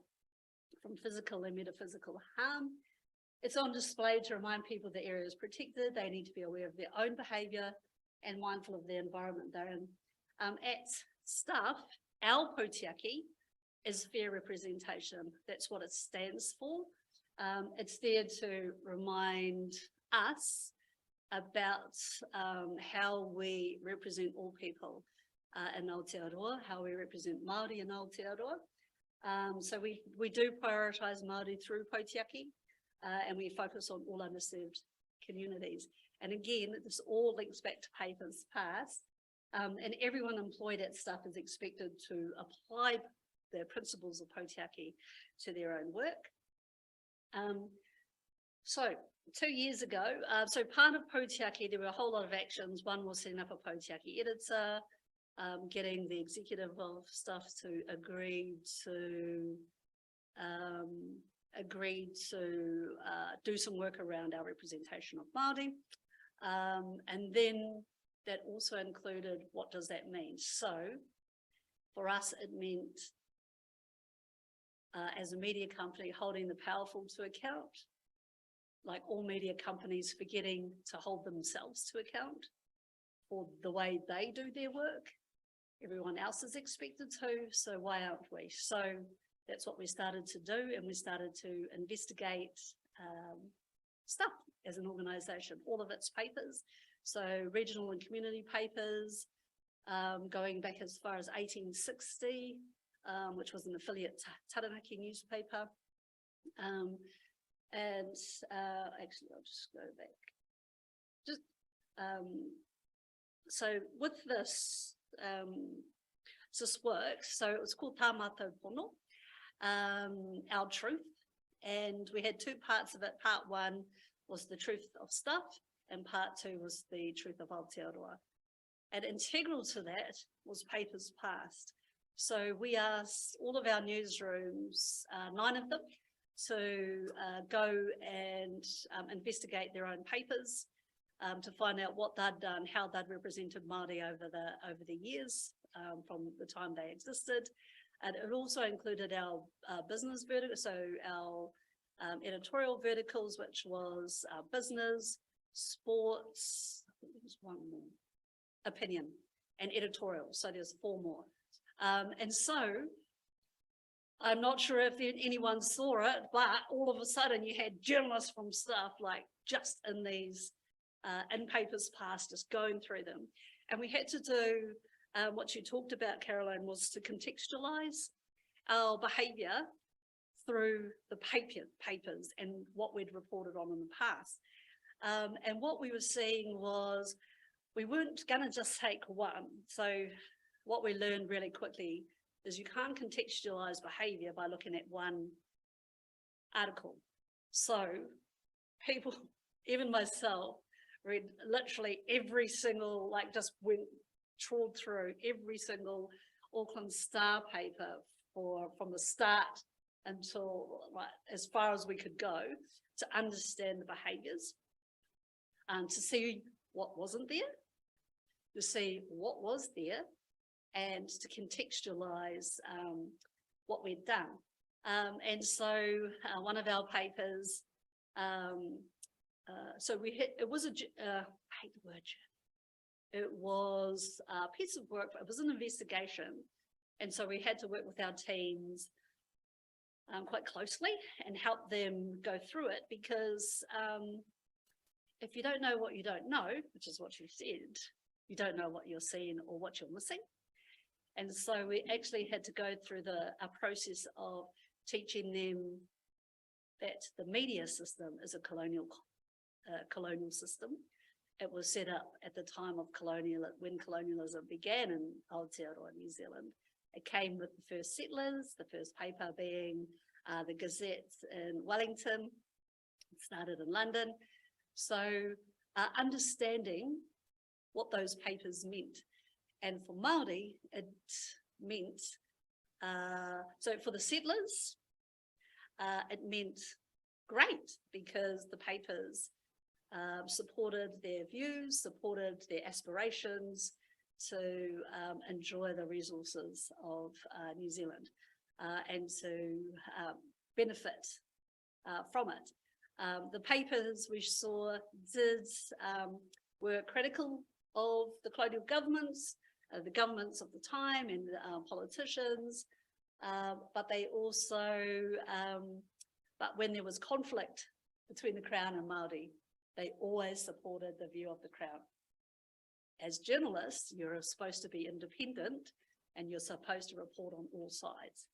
from physical and metaphysical harm. It's on display to remind people the area is protected. They need to be aware of their own behaviour and mindful of the environment they're in. At Stuff, our Potiaki is fair representation. That's what it stands for. It's there to remind us about how we represent all people in Aotearoa, how we represent Māori in Aotearoa. So we do prioritise Māori through Potiaki, and we focus on all underserved communities. And again, this all links back to papers past, and everyone employed at Stuff is expected to apply the principles of Potiaki to their own work. So 2 years ago, so part of Potiaki, there were a whole lot of actions. One was setting up a Potiaki editor, getting the executive of Stuff to agree to do some work around our representation of Māori. And then that also included, what does that mean? So for us, it meant as a media company, holding the powerful to account, like all media companies forgetting to hold themselves to account for the way they do their work. Everyone else is expected to, so why aren't we? So that's what we started to do, and we started to investigate Stuff as an organisation, all of its papers. So regional and community papers, going back as far as 1860, which was an affiliate Taranaki newspaper. Actually, I'll just go back. So with this work, so it was called Tā Mātou Pono, Our Truth, and we had two parts of it. Part one was the truth of Stuff, and part two was the truth of Aotearoa. And integral to that was papers past. So we asked all of our newsrooms, 9 of them, to go and investigate their own papers, to find out what they'd done, how they'd represented Māori over the years, from the time they existed. And it also included our business vertical, so our editorial verticals, which was business, sports, I think there was one more, opinion, and editorial. So there's 4 more. And so I'm not sure if anyone saw it, but all of a sudden you had journalists from Stuff, like just in these in papers past, just going through them. And we had to do what you talked about, Caroline, was to contextualize our behaviour through the papers and what we'd reported on in the past. And what we were seeing was we weren't going to just take one. So what we learned really quickly is you can't contextualize behaviour by looking at one article. So people, even myself, read literally every single, trawled through every single Auckland Star paper from the start until as far as we could go to understand the behaviours, to see what wasn't there, to see what was there, and to contextualise what we'd done. And so one of our papers, so we hit, it was I hate the word, it was a piece of work, it was an investigation. And so we had to work with our teams quite closely and help them go through it, because if you don't know what you don't know, which is what you said, you don't know what you're seeing or what you're missing. And so we actually had to go through a process of teaching them that the media system is a colonial system. It was set up at the time of when colonialism began in Aotearoa, New Zealand. It came with the first settlers, the first paper being the Gazette in Wellington. It started in London. So understanding what those papers meant. And for Māori, it meant, so for the settlers, it meant great, because the papers supported their views, supported their aspirations to enjoy the resources of New Zealand and to benefit from it. The papers we saw were critical of the colonial governments, the governments of the time and politicians, but they also, but when there was conflict between the Crown and Māori, they always supported the view of the Crown. As journalists, you're supposed to be independent and you're supposed to report on all sides.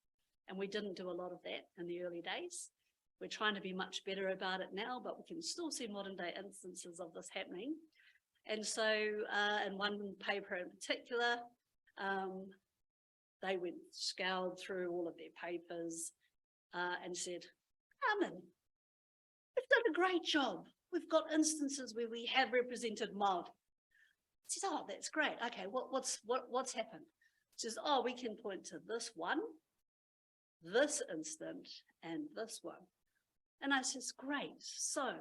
And we didn't do a lot of that in the early days. We're trying to be much better about it now, but we can still see modern day instances of this happening. And so in one paper in particular, they scoured through all of their papers and said, Carmen, we've done a great job. We've got instances where we have represented Māori. She says, oh, that's great. Okay, what's happened? She says, oh, we can point to this one, this instant, and this one. And I says, great. So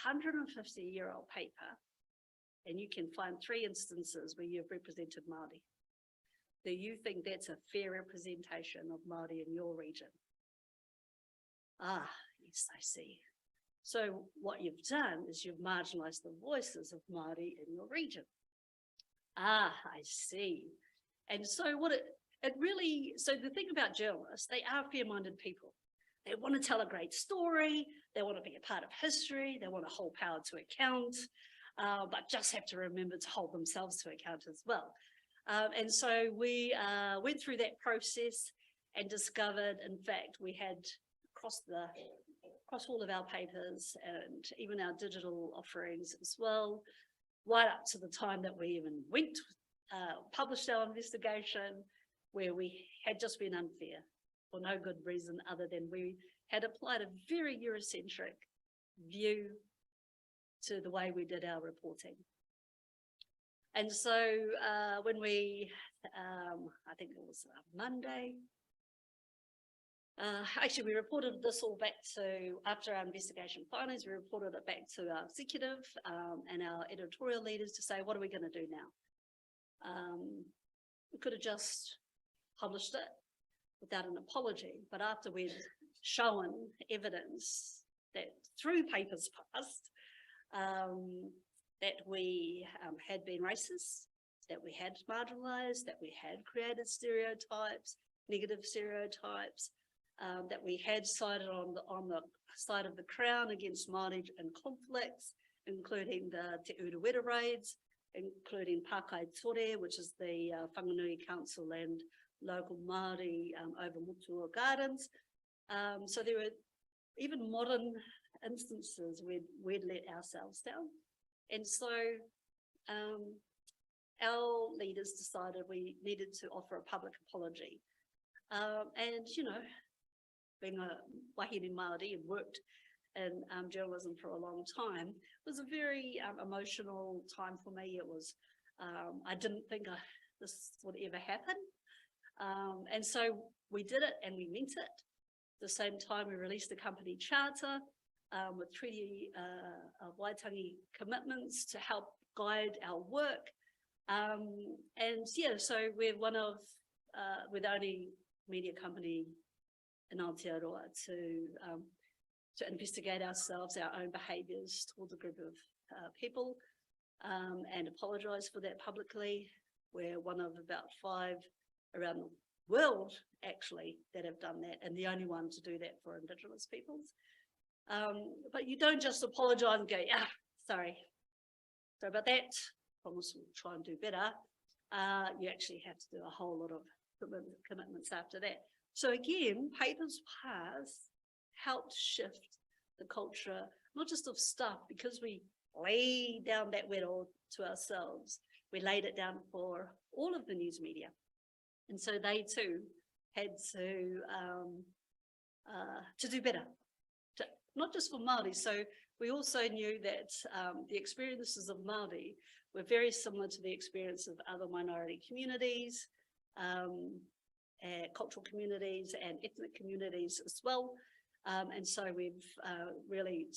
150-year-old paper, and you can find 3 instances where you've represented Māori. Do you think that's a fair representation of Māori in your region? Ah, yes, I see. So what you've done is you've marginalised the voices of Māori in your region. Ah, I see. And so so the thing about journalists, they are fair-minded people. They want to tell a great story. They want to be a part of history. They want to hold power to account, but just have to remember to hold themselves to account as well. And so we went through that process and discovered, in fact, we had across all of our papers and even our digital offerings as well, right up to the time that we even published our investigation, where we had just been unfair for no good reason other than we had applied a very Eurocentric view to the way we did our reporting. And so when we, I think it was Monday, actually we reported this all back to, after our investigation findings, we reported it back to our executive and our editorial leaders to say, what are we going to do now? We could have just published it without an apology, but after we'd shown evidence that through papers passed, that we had been racist, that we had marginalised, that we had created stereotypes, negative stereotypes, that we had sided on the side of the Crown against Māori and conflicts, including the Te Urewera raids, including Pākai Tore, which is the Whanganui Council and local Māori over Mutua Gardens. So there were even modern instances where we'd let ourselves down. And so our leaders decided we needed to offer a public apology. And, you know, being a wahine Māori and worked in journalism for a long time, it was a very emotional time for me. It was, I didn't think this would ever happen. And so we did it and we meant it. At the same time, we released a company charter with treaty of Waitangi commitments to help guide our work. And yeah, so we're we're the only media company in Aotearoa to investigate ourselves, our own behaviours towards a group of people and apologise for that publicly. We're one of about 5 around the world, actually, that have done that, and the only one to do that for Indigenous peoples. But you don't just apologise and go, sorry about that. promise we'll try and do better, you actually have to do a whole lot of commitments after that. So again, Papers Past helped shift the culture, not just of stuff, because we laid down that wettle to ourselves, we laid it down for all of the news media. And so they too had to do better, not just for Māori. So we also knew that the experiences of Māori were very similar to the experience of other minority communities, cultural communities and ethnic communities as well. And so we've really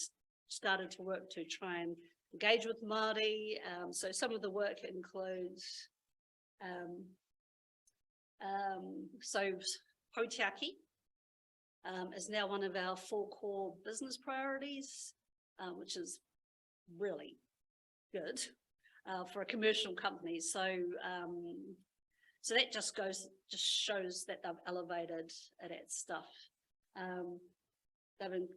started to work to try and engage with Māori. So some of the work includes so Potiaki is now one of our 4 core business priorities, which is really good for a commercial company. So so that just shows that they've elevated at stuff. They've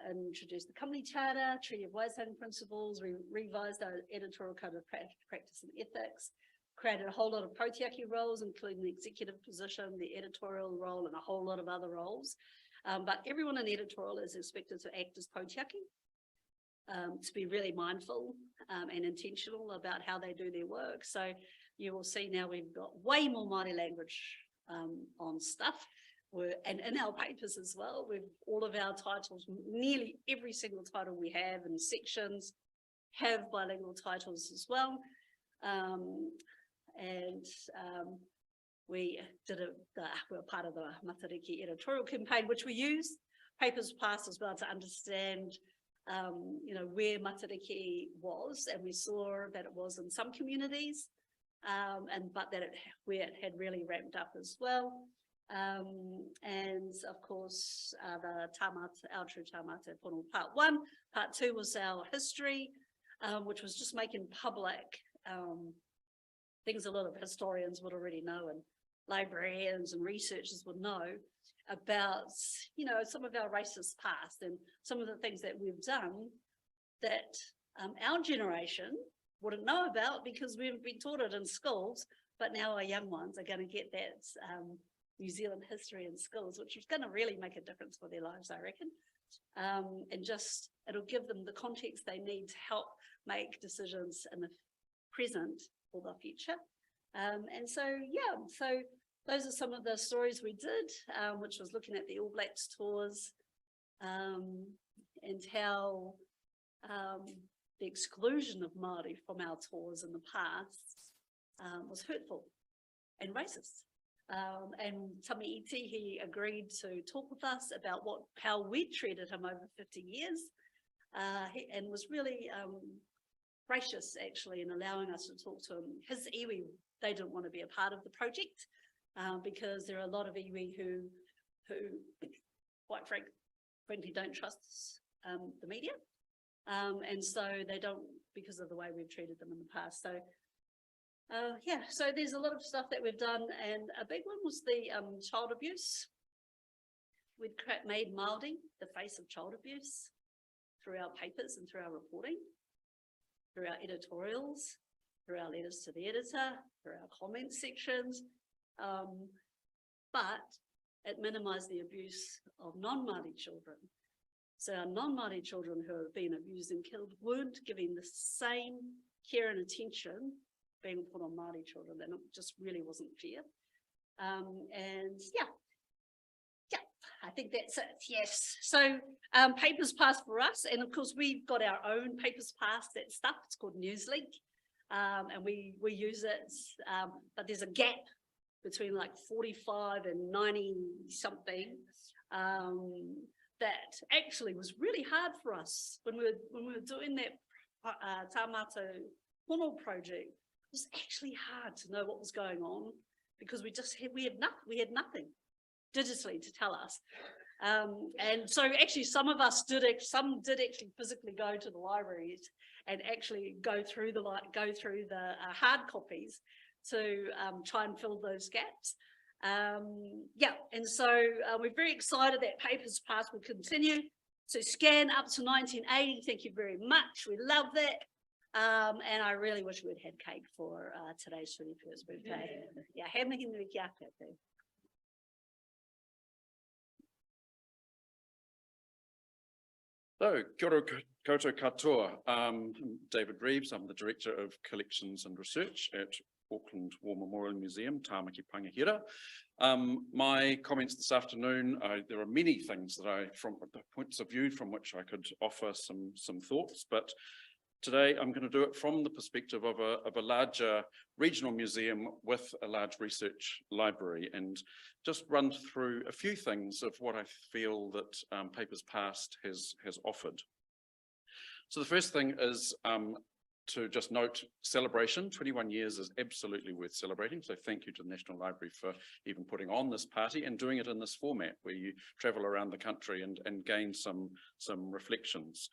introduced the company charter, Treaty of Waitangi principles, revised our editorial code of practice and ethics, created a whole lot of Potiaki roles, including the executive position, the editorial role, and a whole lot of other roles. But everyone in editorial is expected to act as Potiaki, to be really mindful and intentional about how they do their work. So you will see now we've got way more Māori language on stuff. And in our papers as well, with all of our titles, nearly every single title we have in sections have bilingual titles as well. We were part of the Makereti editorial campaign, which we used Papers Past as well to understand, where Makereti was, and we saw that it was in some communities, but that where it had really ramped up as well. And of course, the Tamata, our true Tamata Pono part 1. Part 2 was our history, which was just making public things a lot of historians would already know, and librarians and researchers would know about, some of our racist past and some of the things that we've done that our generation wouldn't know about because we've been taught it in schools, but now our young ones are going to get that New Zealand history in schools, which is going to really make a difference for their lives, I reckon. And just, it'll give them the context they need to help make decisions in the present for the future. And so, yeah, so those are some of the stories we did, which was looking at the All Blacks tours and how the exclusion of Māori from our tours in the past was hurtful and racist. And Tami Iti, he agreed to talk with us about how we treated him over 50 years, and was really gracious actually in allowing us to talk to him. His iwi, they didn't want to be a part of the project because there are a lot of iwi who quite frankly don't trust the media, and so they don't, because of the way we've treated them in the past. So yeah, so there's a lot of stuff that we've done, and a big one was the child abuse. We'd made Māori the face of child abuse through our papers and through our reporting, through our editorials, through our letters to the editor, through our comment sections, but it minimised the abuse of non-Māori children. So our non-Māori children who have been abused and killed weren't given the same care and attention being put on Māori children, and it just really wasn't fair. And yeah, I think that's it, yes. So Papers Past for us, and of course we've got our own Papers Past, that stuff, it's called Newslink, and we use it, but there's a gap between like 45 and 90 something, that actually was really hard for us when we were doing that Tāmata Pono project. It was actually hard to know what was going on because we had nothing digitally to tell us, and so actually some did actually physically go to the libraries and actually go through the hard copies to try and fill those gaps. Yeah, and so we're very excited that Papers Past will continue to scan up to 1980. Thank you very much. We love that. And I really wish we'd had cake for today's 21st birthday. Yeah, he mihi nui ki ake tū. So, kia ora koutou katoa. I'm David Reeves. I'm the Director of Collections and Research at Auckland War Memorial Museum, Tāmaki Pangahira. My comments this afternoon, there are many things that from the points of view from which I could offer some thoughts, but today I'm going to do it from the perspective of a larger regional museum with a large research library, and just run through a few things of what I feel that Papers Past has offered. So the first thing is to just note celebration. 21 years is absolutely worth celebrating. So thank you to the National Library for even putting on this party and doing it in this format where you travel around the country and gain some reflections.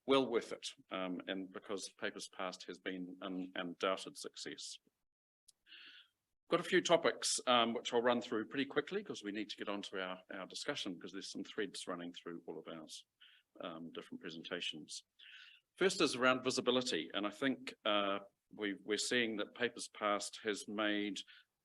Well worth it, and because Papers Past has been an undoubted success. Got a few topics which I'll run through pretty quickly because we need to get on to our discussion, because there's some threads running through all of our different presentations. First is around visibility, and I think we're seeing that Papers Past has made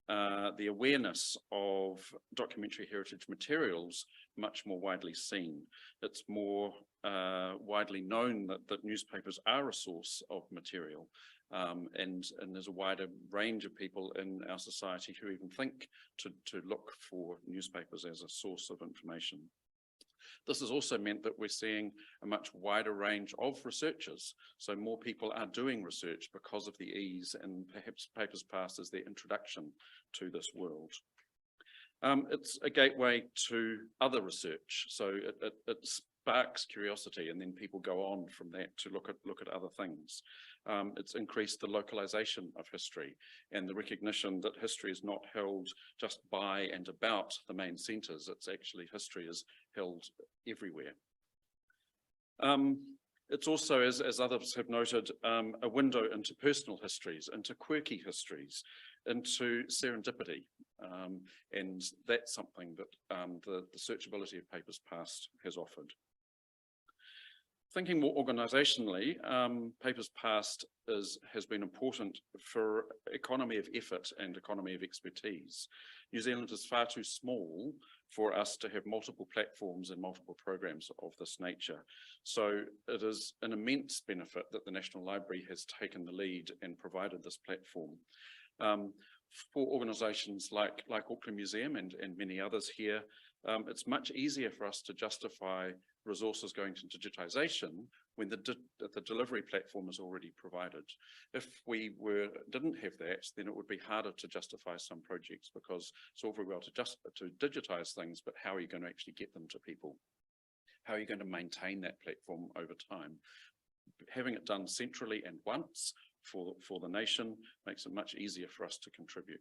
the awareness of documentary heritage materials much more widely seen. It's more widely known that newspapers are a source of material, and there's a wider range of people in our society who even think to look for newspapers as a source of information. This has also meant that we're seeing a much wider range of researchers. So more people are doing research because of the ease, and perhaps Papers Past is their introduction to this world. It's a gateway to other research. So it sparks curiosity, and then people go on from that to look at other things. It's increased the localization of history and the recognition that history is not held just by and about the main centres. It's actually history is held everywhere. It's also, as others have noted, a window into personal histories, into quirky histories, into serendipity. And that's something that the searchability of Papers Past has offered. Thinking more organisationally, Papers Past has been important for economy of effort and economy of expertise. New Zealand is far too small for us to have multiple platforms and multiple programs of this nature. So it is an immense benefit that the National Library has taken the lead and provided this platform. For organisations like Auckland Museum and many others here, it's much easier for us to justify resources going to digitisation when the delivery platform is already provided. If we didn't have that, then it would be harder to justify some projects, because it's all very well to digitise things, but how are you going to actually get them to people? How are you going to maintain that platform over time? Having it done centrally and once for the nation makes it much easier for us to contribute.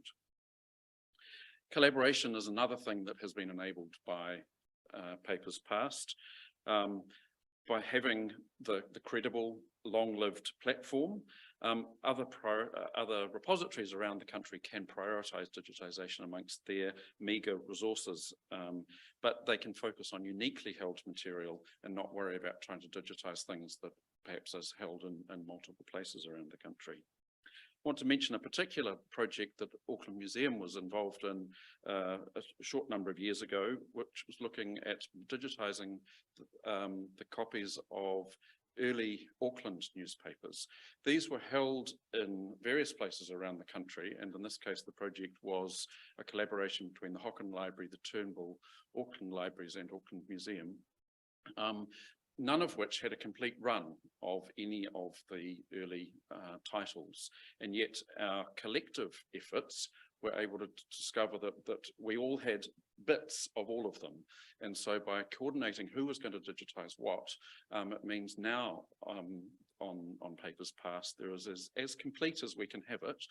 Collaboration is another thing that has been enabled by Papers Past. By having the credible, long-lived platform, other repositories around the country can prioritise digitisation amongst their meagre resources, but they can focus on uniquely held material and not worry about trying to digitise things that perhaps is held in multiple places around the country. I want to mention a particular project that Auckland Museum was involved in a short number of years ago, which was looking at digitising the copies of early Auckland newspapers. These were held in various places around the country, and in this case the project was a collaboration between the Hocken Library, the Turnbull, Auckland Libraries and Auckland Museum. None of which had a complete run of any of the early titles, and yet our collective efforts were able to discover that we all had bits of all of them. And so by coordinating who was going to digitise what, it means now on Papers Past there is as complete as we can have it.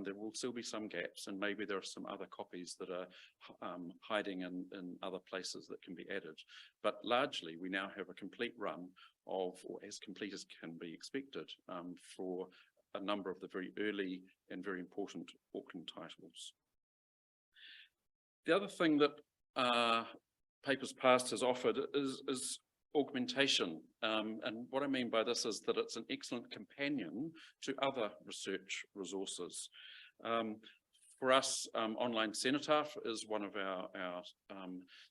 There will still be some gaps, and maybe there are some other copies that are hiding in other places that can be added. But largely we now have a complete run of, or as complete as can be expected, for a number of the very early and very important Auckland titles. The other thing that Papers Past has offered is augmentation. And what I mean by this is that it's an excellent companion to other research resources. For us, online cenotaph is one of our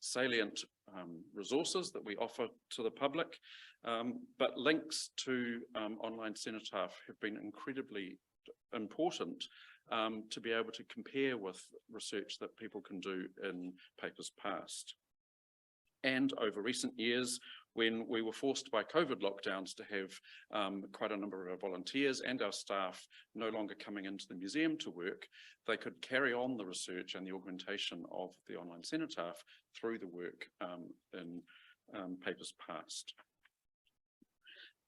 salient resources that we offer to the public, but links to online cenotaph have been incredibly important to be able to compare with research that people can do in papers past. And over recent years, when we were forced by COVID lockdowns to have quite a number of our volunteers and our staff no longer coming into the museum to work, they could carry on the research and the augmentation of the online cenotaph through the work in papers past.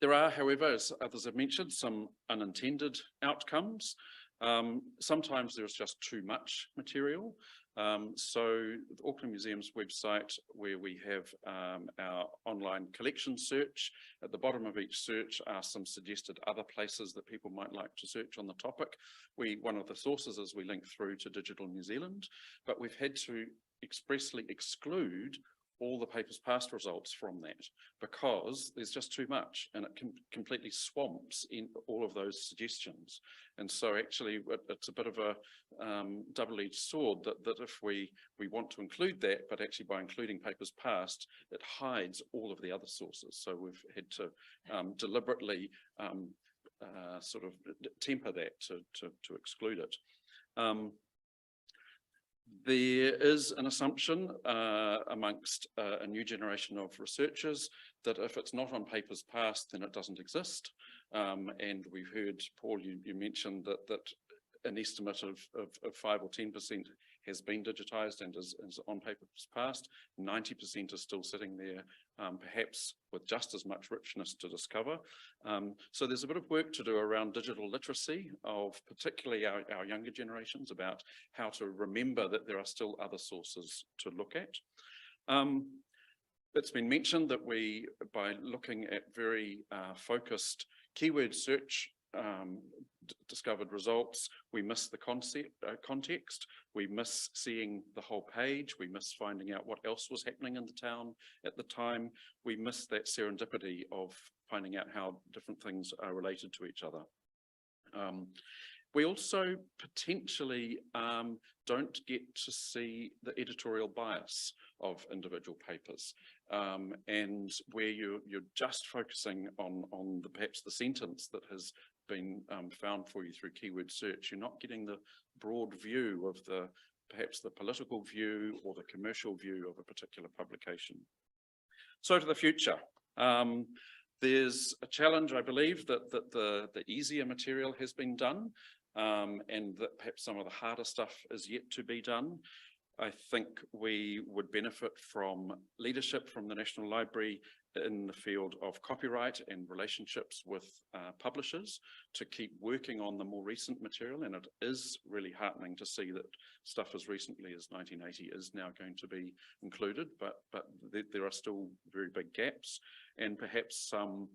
There are, however, as others have mentioned, some unintended outcomes. Sometimes there's just too much material. So the Auckland Museum's website, where we have our online collection search, at the bottom of each search are some suggested other places that people might like to search on the topic. One of the sources is we link through to Digital New Zealand, but we've had to expressly exclude all the papers past results from that because there's just too much and it completely swamps in all of those suggestions. And so actually it's a bit of a double-edged sword that if we want to include that, but actually by including papers past, it hides all of the other sources. So we've had to deliberately sort of temper that to exclude it. There is an assumption amongst a new generation of researchers that if it's not on papers past, then it doesn't exist. And we've heard, Paul, you mentioned that an estimate of 5 or 10% has been digitised and is on papers past. 90% is still sitting there, perhaps with just as much richness to discover. So there's a bit of work to do around digital literacy of particularly our younger generations about how to remember that there are still other sources to look at. It's been mentioned that by looking at very focused keyword search discovered results, we miss the context, we miss seeing the whole page, we miss finding out what else was happening in the town at the time, we miss that serendipity of finding out how different things are related to each other. We also potentially don't get to see the editorial bias of individual papers, and where you're just focusing on perhaps the sentence that has been found for you through keyword search. You're not getting the broad view of perhaps the political view or the commercial view of a particular publication. So to the future. There's a challenge, I believe, that the easier material has been done, and that perhaps some of the harder stuff is yet to be done. I think we would benefit from leadership from the National Library in the field of copyright and relationships with publishers to keep working on the more recent material. And it is really heartening to see that stuff as recently as 1980 is now going to be included, but there are still very big gaps and perhaps some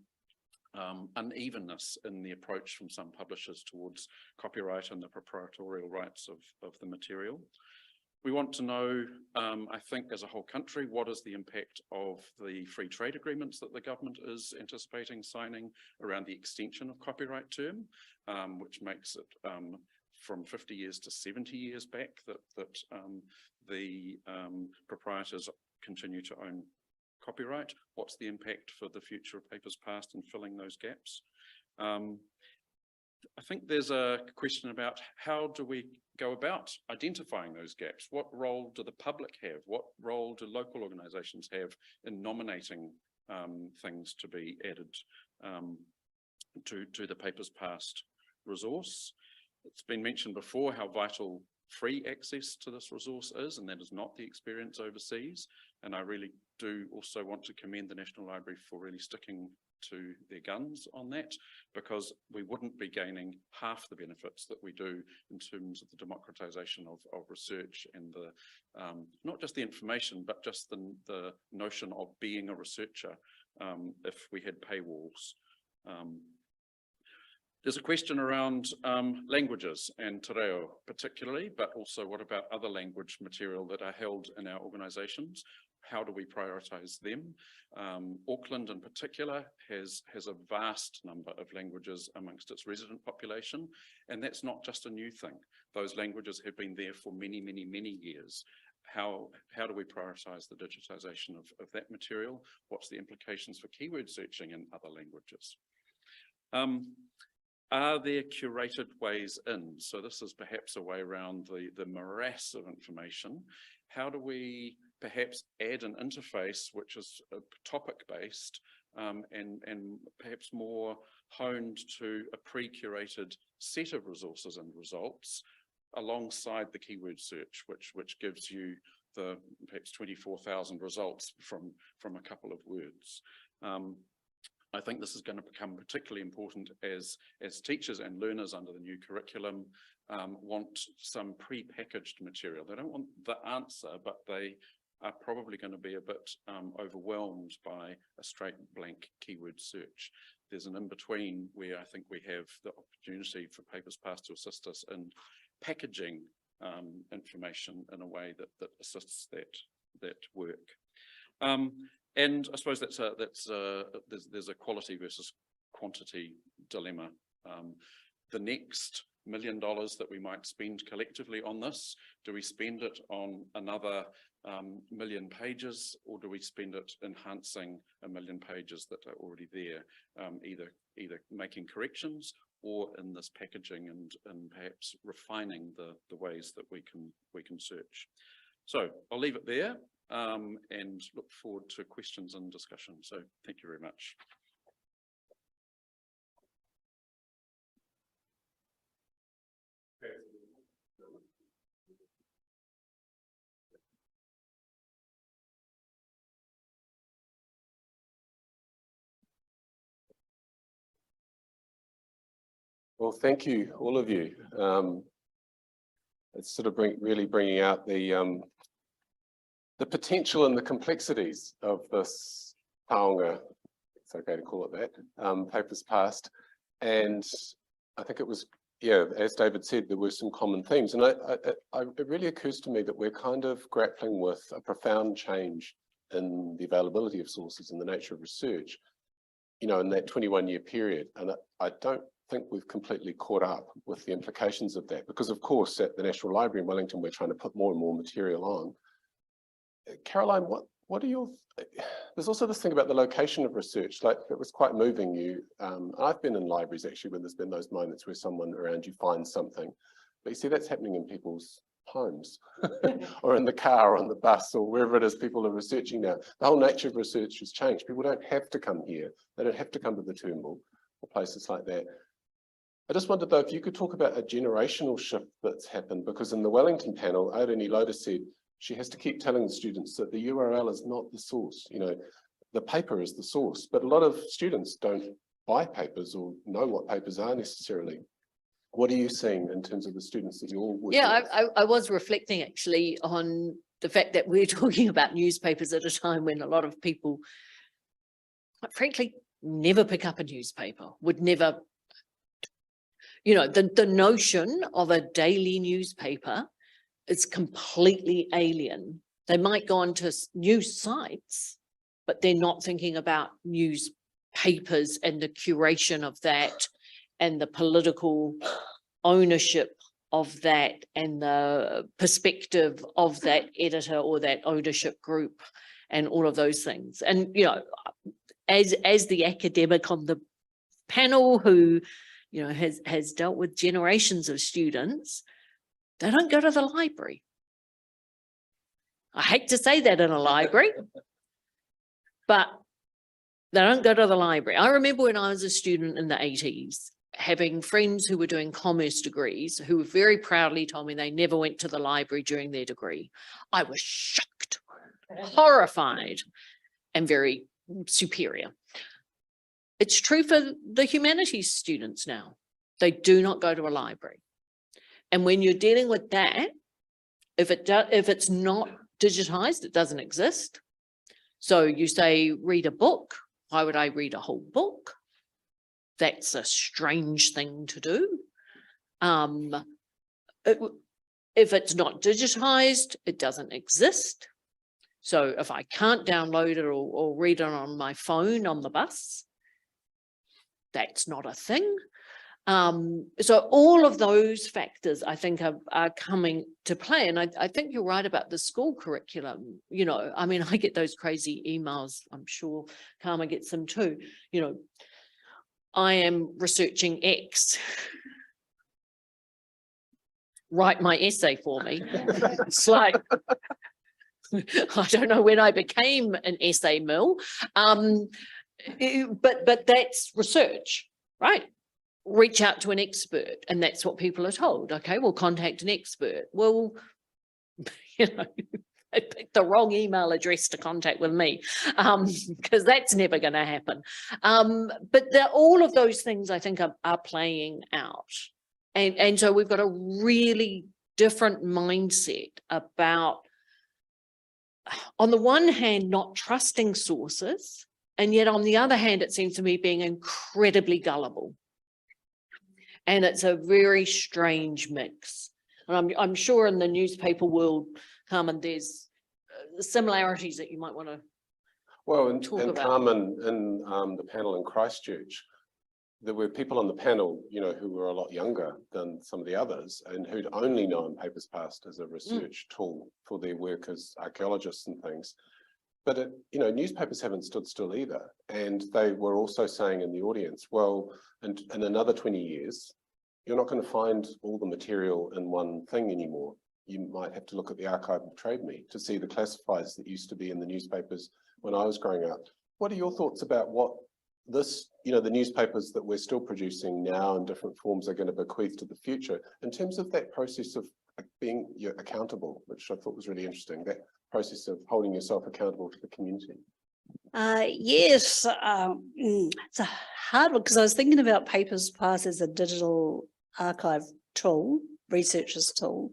unevenness in the approach from some publishers towards copyright and the proprietorial rights of the material. We want to know, I think as a whole country, what is the impact of the free trade agreements that the government is anticipating signing around the extension of copyright term, which makes it from 50 years to 70 years back that the proprietors continue to own copyright. What's the impact for the future of papers past in filling those gaps? I think there's a question about how do we go about identifying those gaps? What role do the public have? What role do local organisations have in nominating things to be added to the papers past resource? It's been mentioned before how vital free access to this resource is, and that is not the experience overseas. And I really do also want to commend the National Library for really sticking to their guns on that, because we wouldn't be gaining half the benefits that we do in terms of the democratisation of research and the not just the information, but just the notion of being a researcher if we had paywalls. There's a question around languages and te reo particularly, but also what about other language material that are held in our organisations? how do we prioritise them? Auckland in particular has a vast number of languages amongst its resident population, and that's not just a new thing. Those languages have been there for many, many, many years. How do we prioritise the digitisation of that material? What's the implications for keyword searching in other languages? Are there curated ways in? So this is perhaps a way around the morass of information. How do we perhaps add an interface which is topic-based and perhaps more honed to a pre-curated set of resources and results alongside the keyword search, which gives you the perhaps 24,000 results from a couple of words. I think this is going to become particularly important as teachers and learners under the new curriculum want some pre-packaged material. They don't want the answer, but they are probably going to be a bit overwhelmed by a straight blank keyword search. There's an in-between where I think we have the opportunity for Papers Past to assist us in packaging information in a way that assists that work. And I suppose there's a quality versus quantity dilemma. The next $1 million that we might spend collectively on this, do we spend it on another 1 million pages, or do we spend it enhancing 1 million pages that are already there, either making corrections or in this packaging and perhaps refining the ways that we can search? So I'll leave it there. And look forward to questions and discussion. So thank you very much. Well, thank you, all of you. It's sort of really bringing out the potential and the complexities of this taonga, it's okay to call it that, Papers Past. And I think it was, yeah, as David said, there were some common themes. And it really occurs to me that we're kind of grappling with a profound change in the availability of sources and the nature of research, you know, in that 21-year period. And I don't think we've completely caught up with the implications of that, because of course at the National Library in Wellington, we're trying to put more and more material on. Caroline, what are your, there's also this thing about the location of research, like it was quite moving. I've been in libraries actually when there's been those moments where someone around you finds something, but you see that's happening in people's homes or in the car or on the bus or wherever it is people are researching now. The whole nature of research has changed. People don't have to come here. They don't have to come to the Turnbull or places like that. I just wondered though, if you could talk about a generational shift that's happened, because in the Wellington panel, Aireni Loda said, she has to keep telling the students that the URL is not the source. You know, the paper is the source, but a lot of students don't buy papers or know what papers are necessarily. What are you seeing in terms of the students that you're working with? Yeah, I was reflecting actually on the fact that we're talking about newspapers at a time when a lot of people, quite frankly, never pick up a newspaper, would never, you know, the notion of a daily newspaper is completely alien. They might go onto news sites, but they're not thinking about newspapers and the curation of that and the political ownership of that and the perspective of that editor or that ownership group and all of those things. And, you know, as the academic on the panel who, you know, has dealt with generations of students, they don't go to the library. I hate to say that in a library, but they don't go to the library. I remember when I was a student in the 80s, having friends who were doing commerce degrees who very proudly told me they never went to the library during their degree. I was shocked, horrified, and very superior. It's true for the humanities students now. They do not go to a library. And when you're dealing with that, if it's not digitized, it doesn't exist. So you say, read a book. Why would I read a whole book? That's a strange thing to do. If it's not digitized, it doesn't exist. So if I can't download it or read it on my phone on the bus, that's not a thing. So all of those factors, I think, are coming to play. And I think you're right about the school curriculum. You know, I mean, I get those crazy emails. I'm sure Karma gets them too. You know, I am researching X. Write my essay for me. It's like, I don't know when I became an essay mill, but that's research, right? Reach out to an expert, and that's what people are told. Okay, we'll contact an expert. Well, you know, they picked the wrong email address to contact with me, because that's never going to happen. But all of those things, I think, are playing out, and so we've got a really different mindset about, on the one hand, not trusting sources, and yet on the other hand, it seems to me being incredibly gullible. And it's a very strange mix. And I'm sure in the newspaper world, Carmen, there's similarities that you might want to talk about. Carmen, in the panel in Christchurch, there were people on the panel, you know, who were a lot younger than some of the others and who'd only known Papers Past as a research tool for their work as archaeologists and things. But, you know, newspapers haven't stood still either. And they were also saying in the audience, well, and in another 20 years, you're not going to find all the material in one thing anymore. You might have to look at the archive of Trade Me to see the classifieds that used to be in the newspapers when I was growing up. What are your thoughts about what this, you know, the newspapers that we're still producing now in different forms are going to bequeath to the future in terms of that process of being accountable, which I thought was really interesting, that process of holding yourself accountable to the community? Yes, it's a hard one because I was thinking about Papers Past as a digital archive tool, researcher's tool,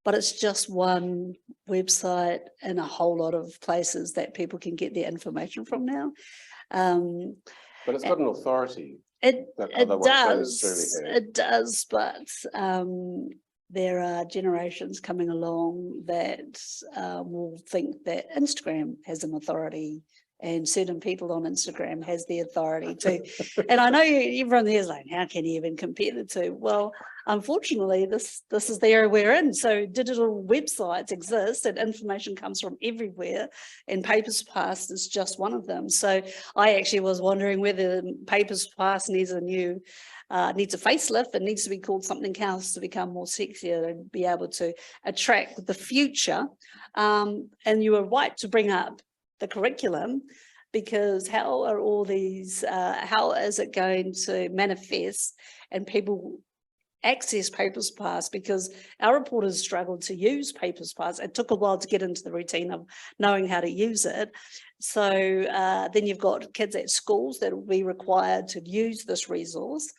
but it's just one website and a whole lot of places that people can get their information from now. But it's got an authority. It does, but there are generations coming along that will think that Instagram has an authority and certain people on Instagram has the authority too. And I know everyone there is like, how can you even compare the two? Well, unfortunately, this is the era we're in. So digital websites exist and information comes from everywhere, and Papers Past is just one of them. So I actually was wondering whether Papers Past needs a facelift. It needs to be called something else to become more sexier and be able to attract the future. And you were right to bring up the curriculum, because how are all these, how is it going to manifest and people access Papers Past? Because our reporters struggled to use Papers Past. It took a while to get into the routine of knowing how to use it. So then you've got kids at schools that will be required to use this resource.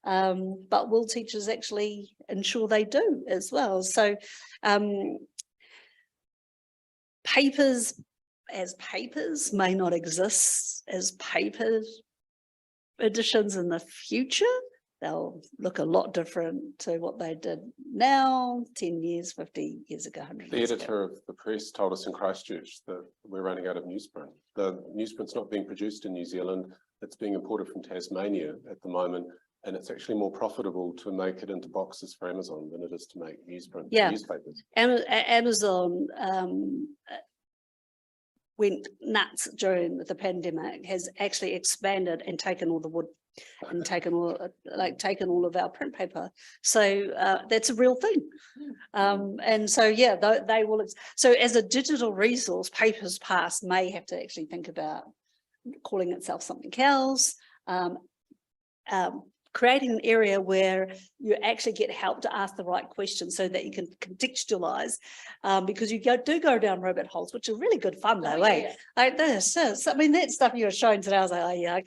But will teachers actually ensure they do as well? So papers as papers may not exist as paper editions in the future. They'll look a lot different to what they did now, 10 years, 50 years ago, 100 years ago. The editor of the press told us in Christchurch that we're running out of newsprint. The newsprint's not being produced in New Zealand. It's being imported from Tasmania at the moment. And it's actually more profitable to make it into boxes for Amazon than it is to make newsprint for newspapers. Amazon went nuts during the pandemic, has actually expanded and taken all the wood and taken all of our print paper. So that's a real thing. And so, yeah, they will. So as a digital resource, Papers Past may have to actually think about calling itself something else, creating an area where you actually get help to ask the right questions so that you can contextualize, because you do go down rabbit holes, which are really good fun though, eh? Like this, I mean, that stuff you were showing today, I was like, oh yeah, I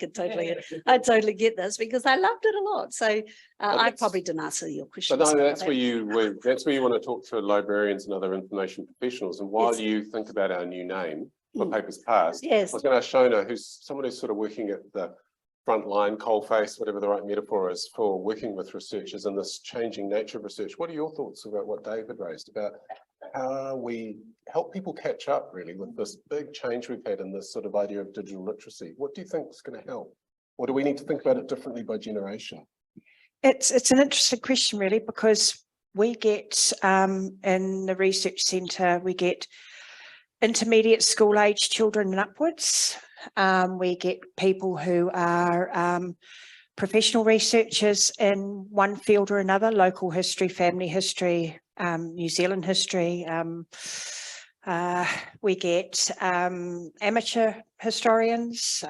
totally get this, because I loved it a lot. So I probably didn't answer your question. But no, that's where you want to talk to librarians and other information professionals. And while you think about our new name for Papers Past, I was going to ask Shona, who's someone who's sort of working at the front line, coalface, whatever the right metaphor is, for working with researchers and this changing nature of research. What are your thoughts about what David raised about how we help people catch up really with this big change we've had in this sort of idea of digital literacy. What do you think is going to help? Or do we need to think about it differently by generation? It's an interesting question really, because we get in the research centre, we get intermediate school age children and upwards. We get people who are professional researchers in one field or another, local history, family history, New Zealand history. We get amateur historians,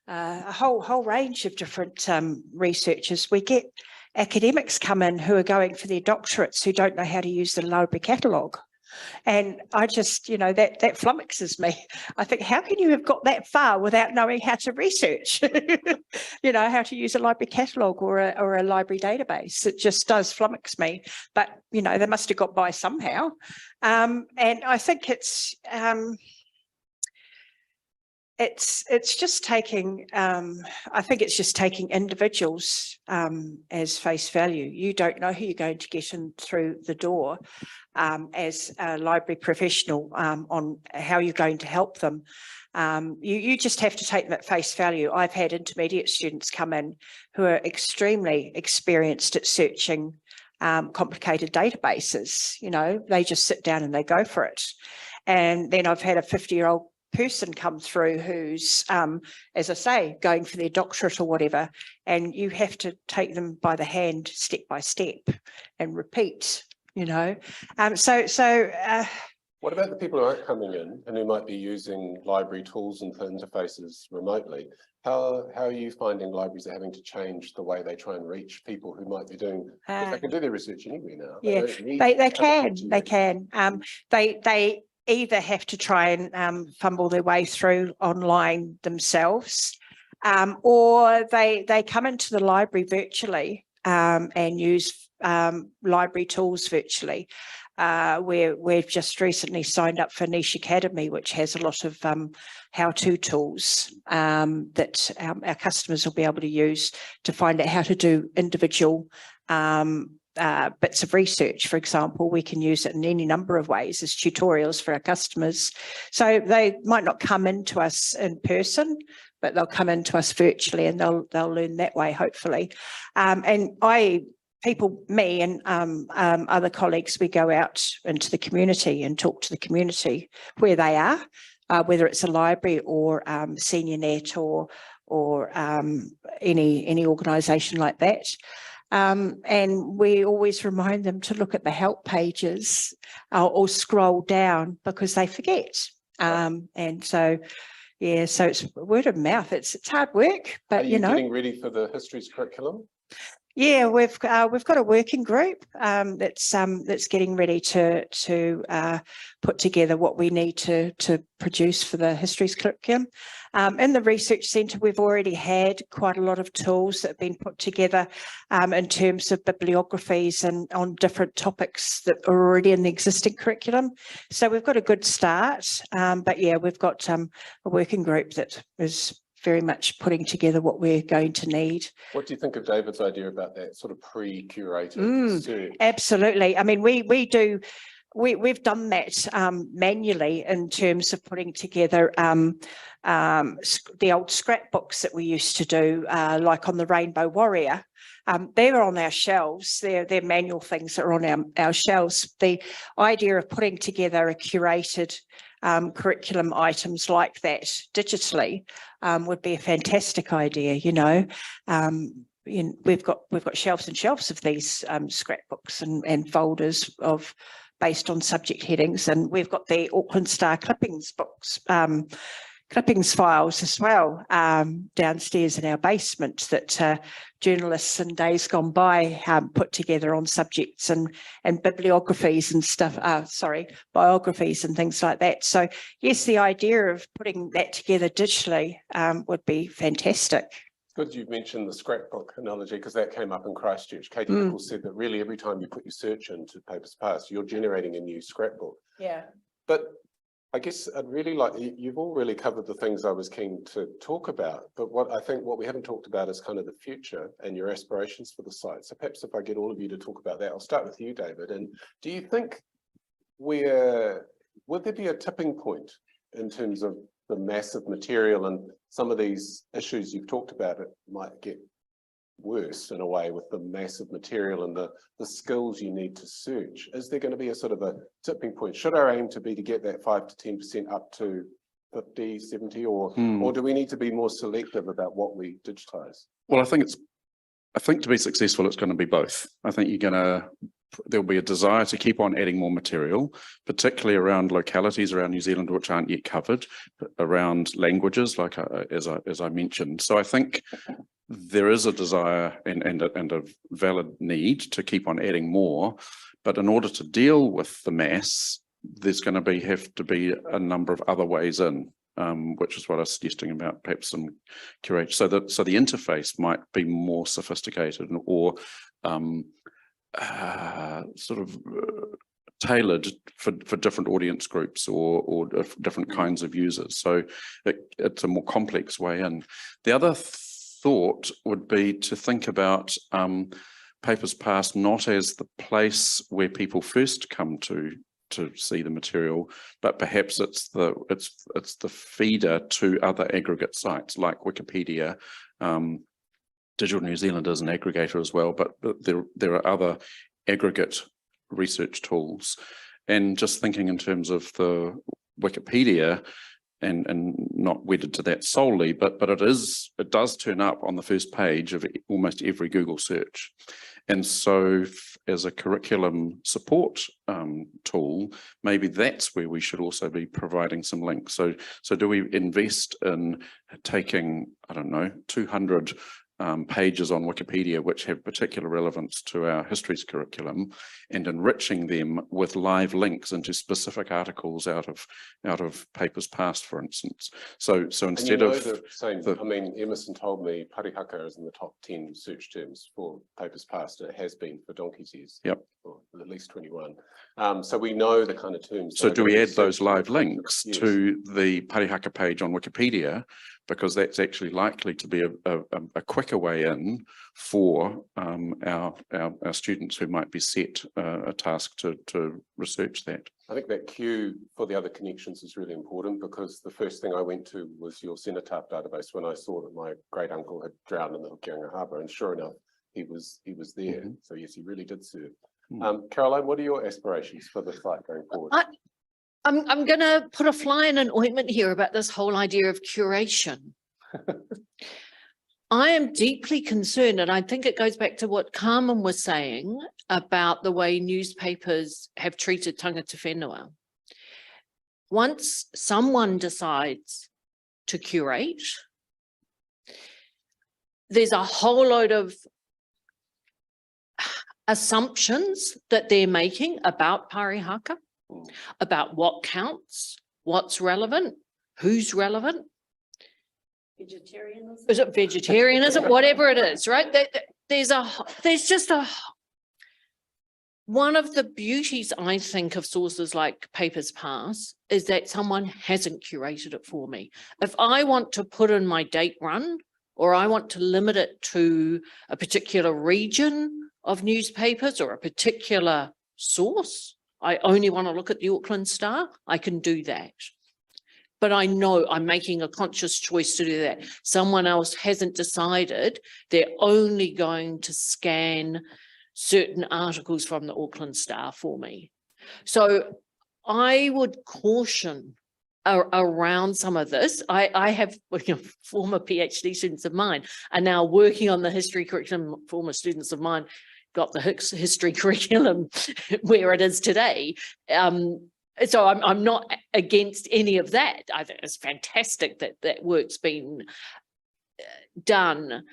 a whole range of different researchers. We get academics come in who are going for their doctorates who don't know how to use the library catalogue. And I just, you know, that flummoxes me. I think, how can you have got that far without knowing how to research, you know, how to use a library catalogue or a library database? It just does flummox me. But, you know, they must have got by somehow. And I think it's just taking, I think it's just taking individuals as face value. You don't know who you're going to get in through the door as a library professional on how you're going to help them. You just have to take them at face value. I've had intermediate students come in who are extremely experienced at searching complicated databases. You know, they just sit down and they go for it. And then I've had a 50-year-old person come through who's, as I say, going for their doctorate or whatever, and you have to take them by the hand step by step and repeat, you know. What about the people who aren't coming in and who might be using library tools and interfaces remotely? How are you finding libraries are having to change the way they try and reach people who might be doing, they can do their research anywhere now. Yeah, they can. They either have to try and fumble their way through online themselves, or they come into the library virtually and use library tools virtually. We've just recently signed up for Niche Academy, which has a lot of how-to tools that our customers will be able to use to find out how to do individual bits of research. For example, we can use it in any number of ways as tutorials for our customers. So they might not come into us in person, but they'll come into us virtually and they'll learn that way, hopefully. Me and other colleagues, we go out into the community and talk to the community where they are, whether it's a library or senior net or any organisation like that. And we always remind them to look at the help pages or scroll down because they forget. And so, yeah, so it's word of mouth. It's hard work, but you know. Are you getting ready for the histories curriculum? Yeah, we've got a working group that's getting ready to put together what we need to produce for the histories curriculum. In the research centre, we've already had quite a lot of tools that have been put together in terms of bibliographies and on different topics that are already in the existing curriculum. So we've got a good start, but yeah, we've got a working group that is very much putting together what we're going to need. What do you think of David's idea about that sort of pre-curated search? Absolutely. I mean, we've done that manually in terms of putting together the old scrapbooks that we used to do, like on the Rainbow Warrior. They're on our shelves. They're manual things that are on our shelves. The idea of putting together a curated curriculum items like that digitally would be a fantastic idea. You know, we've got shelves and shelves of these scrapbooks and folders based on subject headings, and we've got the Auckland Star clippings books. Clippings files as well downstairs in our basement that journalists in days gone by put together on subjects and bibliographies and stuff, biographies and things like that. So yes, the idea of putting that together digitally would be fantastic. Good you've mentioned the scrapbook analogy because that came up in Christchurch. Katie Nichols said that really every time you put your search into Papers Past, you're generating a new scrapbook. Yeah. But I guess I'd really like, you've all really covered the things I was keen to talk about, but what we haven't talked about is kind of the future and your aspirations for the site. So perhaps if I get all of you to talk about that, I'll start with you, David. And do you think would there be a tipping point in terms of the massive material and some of these issues you've talked about? It might get worse in a way with the massive material and the skills you need to search. Is there going to be a sort of a tipping point? Should our aim to be to get that 5 to 10% up to 50, 70, or do we need to be more selective about what we digitize? Well, I think to be successful, it's going to be both. I think there'll be a desire to keep on adding more material, particularly around localities around New Zealand which aren't yet covered, around languages, like as I mentioned. So I think there is a desire and a valid need to keep on adding more, but in order to deal with the mass, there's going to have to be a number of other ways in, which is what I was suggesting about perhaps some curation. So the interface might be more sophisticated or sort of tailored for different audience groups or different kinds of users. So it's a more complex way in. The other thought would be to think about Papers Past not as the place where people first come to see the material, but perhaps it's the feeder to other aggregate sites like Wikipedia. Digital New Zealand is an aggregator as well, but there are other aggregate research tools. And just thinking in terms of the Wikipedia, and not wedded to that solely, but it does turn up on the first page of almost every Google search. And so as a curriculum support tool, maybe that's where we should also be providing some links. So do we invest in taking, I don't know, 200 pages on Wikipedia which have particular relevance to our histories curriculum and enriching them with live links into specific articles out of Papers Past, for instance. So instead of I mean, Emerson told me parihaka is in the top 10 search terms for Papers Past, and it has been for donkey's years. Yep. Or at least 21. So we know the kind of terms. So do we add those live links to the parihaka page on Wikipedia? Because that's actually likely to be a quicker way in for our students who might be set a task to research that. I think that queue for the other connections is really important, because the first thing I went to was your Cenotaph database when I saw that my great uncle had drowned in the Hukianga Harbour, and sure enough, he was there. Mm-hmm. So yes, he really did serve. Caroline, what are your aspirations for the site going forward? I'm going to put a fly in an ointment here about this whole idea of curation. I am deeply concerned, and I think it goes back to what Carmen was saying about the way newspapers have treated tangata whenua. Once someone decides to curate, there's a whole load of assumptions that they're making about parihaka, about what counts, what's relevant, who's relevant. Vegetarianism. Is it vegetarianism? Whatever it is, right? One of the beauties, I think, of sources like Papers Past is that someone hasn't curated it for me. If I want to put in my date run, or I want to limit it to a particular region of newspapers or a particular source, I only want to look at the Auckland Star, I can do that. But I know I'm making a conscious choice to do that. Someone else hasn't decided they're only going to scan certain articles from the Auckland Star for me. So I would caution around some of this. I have former PhD students of mine are now working on the history curriculum. Former students of mine got the history curriculum where it is today. So I'm not against any of that. I think it's fantastic that that work's been done,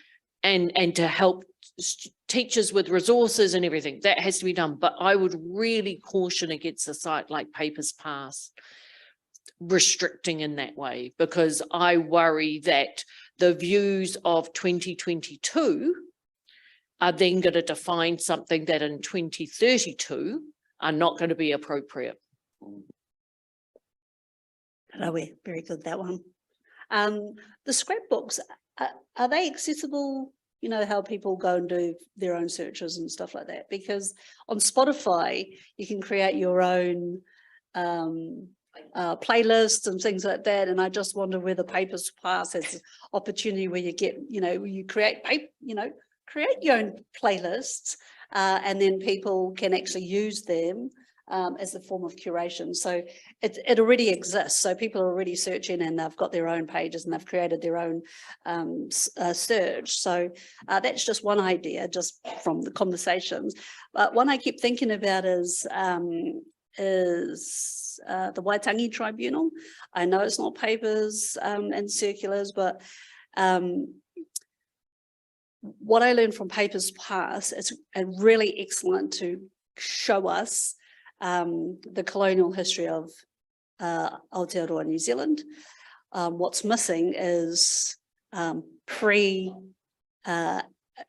and to help teachers with resources and everything, that has to be done. But I would really caution against a site like Papers Past restricting in that way, because I worry that the views of 2022 are then going to define something that in 2032 are not going to be appropriate. Very good, that one. The scrapbooks, are they accessible? You know, how people go and do their own searches and stuff like that? Because on Spotify, you can create your own playlists and things like that. And I just wonder whether Papers Pass has an opportunity where you get, you create create your own playlists, and then people can actually use them as a form of curation. So it already exists. So people are already searching and they've got their own pages and they've created their own search. So that's just one idea, just from the conversations. But one I keep thinking about is the Waitangi Tribunal. I know it's not papers and circulars, but what I learned from Papers Pass is really excellent to show us the colonial history of Aotearoa New Zealand. What's missing is late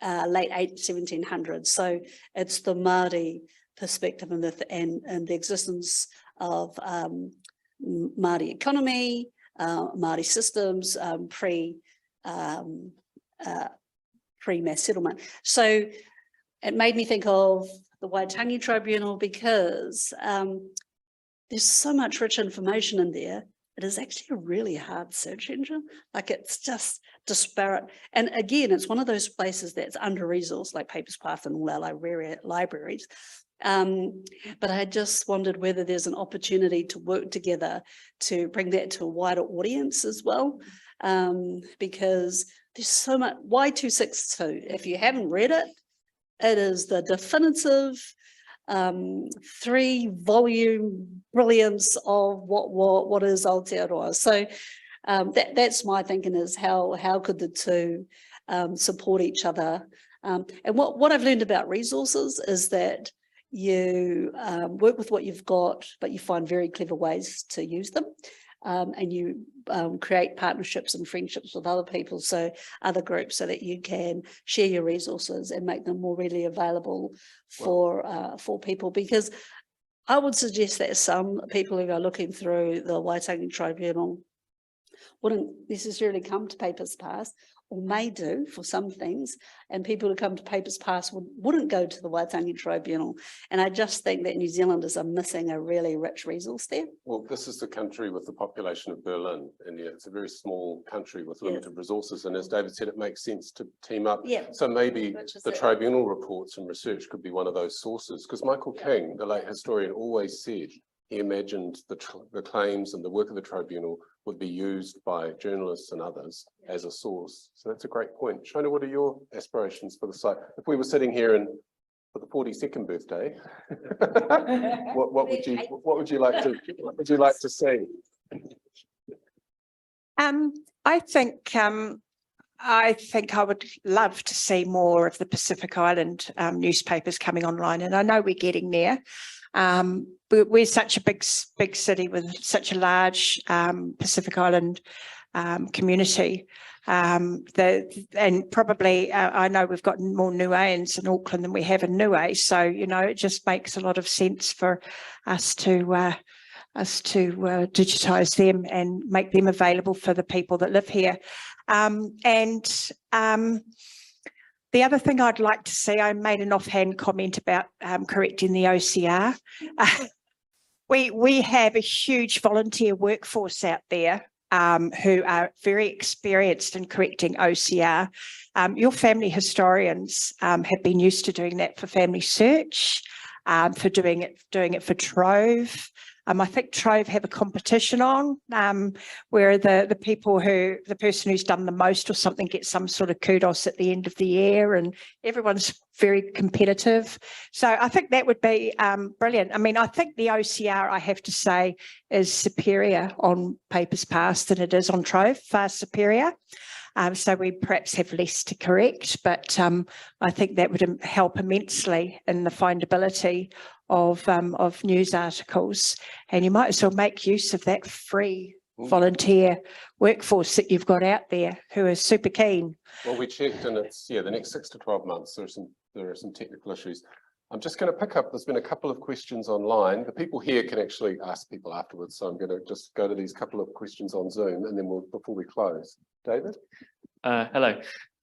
1700s. So it's the Māori perspective and the existence of Māori economy, Māori systems, pre-mass settlement. So it made me think of the Waitangi Tribunal because there's so much rich information in there. It is actually a really hard search engine. Like, it's just disparate. And again, it's one of those places that's under-resourced, like Papers Pass and all our libraries. But I just wondered whether there's an opportunity to work together to bring that to a wider audience as well. Because there's so much. Y262, if you haven't read it, it is the definitive 3-volume brilliance of what is Aotearoa. So that's my thinking, is how could the two support each other. And what I've learned about resources is that you work with what you've got, but you find very clever ways to use them. And you create partnerships and friendships with other people, so other groups, so that you can share your resources and make them more readily available for people. Because I would suggest that some people who are looking through the Waitangi Tribunal wouldn't necessarily come to Papers Pass, or may do for some things, and people who come to Papers Pass wouldn't go to the Waitangi Tribunal. And I just think that New Zealanders are missing a really rich resource there. Well, this is the country with the population of Berlin, and yeah, it's a very small country with limited resources. And as David said, it makes sense to team up. Yeah. So maybe the tribunal reports and research could be one of those sources, because Michael King, the late historian, always said he imagined the claims and the work of the tribunal would be used by journalists and others as a source. So that's a great point. Shona, what are your aspirations for the site? If we were sitting here for the 42nd birthday, what would you like to see? I think I would love to see more of the Pacific Island newspapers coming online, and I know we're getting there. We're such a big city with such a large Pacific Island community, and probably I know we've got more Niueans in Auckland than we have in Niue, so it just makes a lot of sense for us to digitise them and make them available for the people that live here. The other thing I'd like to see, I made an offhand comment about correcting the OCR. We have a huge volunteer workforce out there who are very experienced in correcting OCR. Your family historians have been used to doing that for Family Search, for doing it for Trove. I think Trove have a competition on where the person who's done the most or something gets some sort of kudos at the end of the year, and everyone's very competitive. So I think that would be brilliant. I mean, I think the OCR, I have to say, is superior on Papers Pass than it is on Trove, far superior. So we perhaps have less to correct, but I think that would help immensely in the findability of news articles, and you might as well make use of that free volunteer workforce that you've got out there who are super keen. Well, we checked, and it's the next 6 to 12 months. There are some technical issues. I'm just going to pick up. There's been a couple of questions online. The people here can actually ask people afterwards, so I'm going to just go to these couple of questions on Zoom, and then before we close, David. Hello.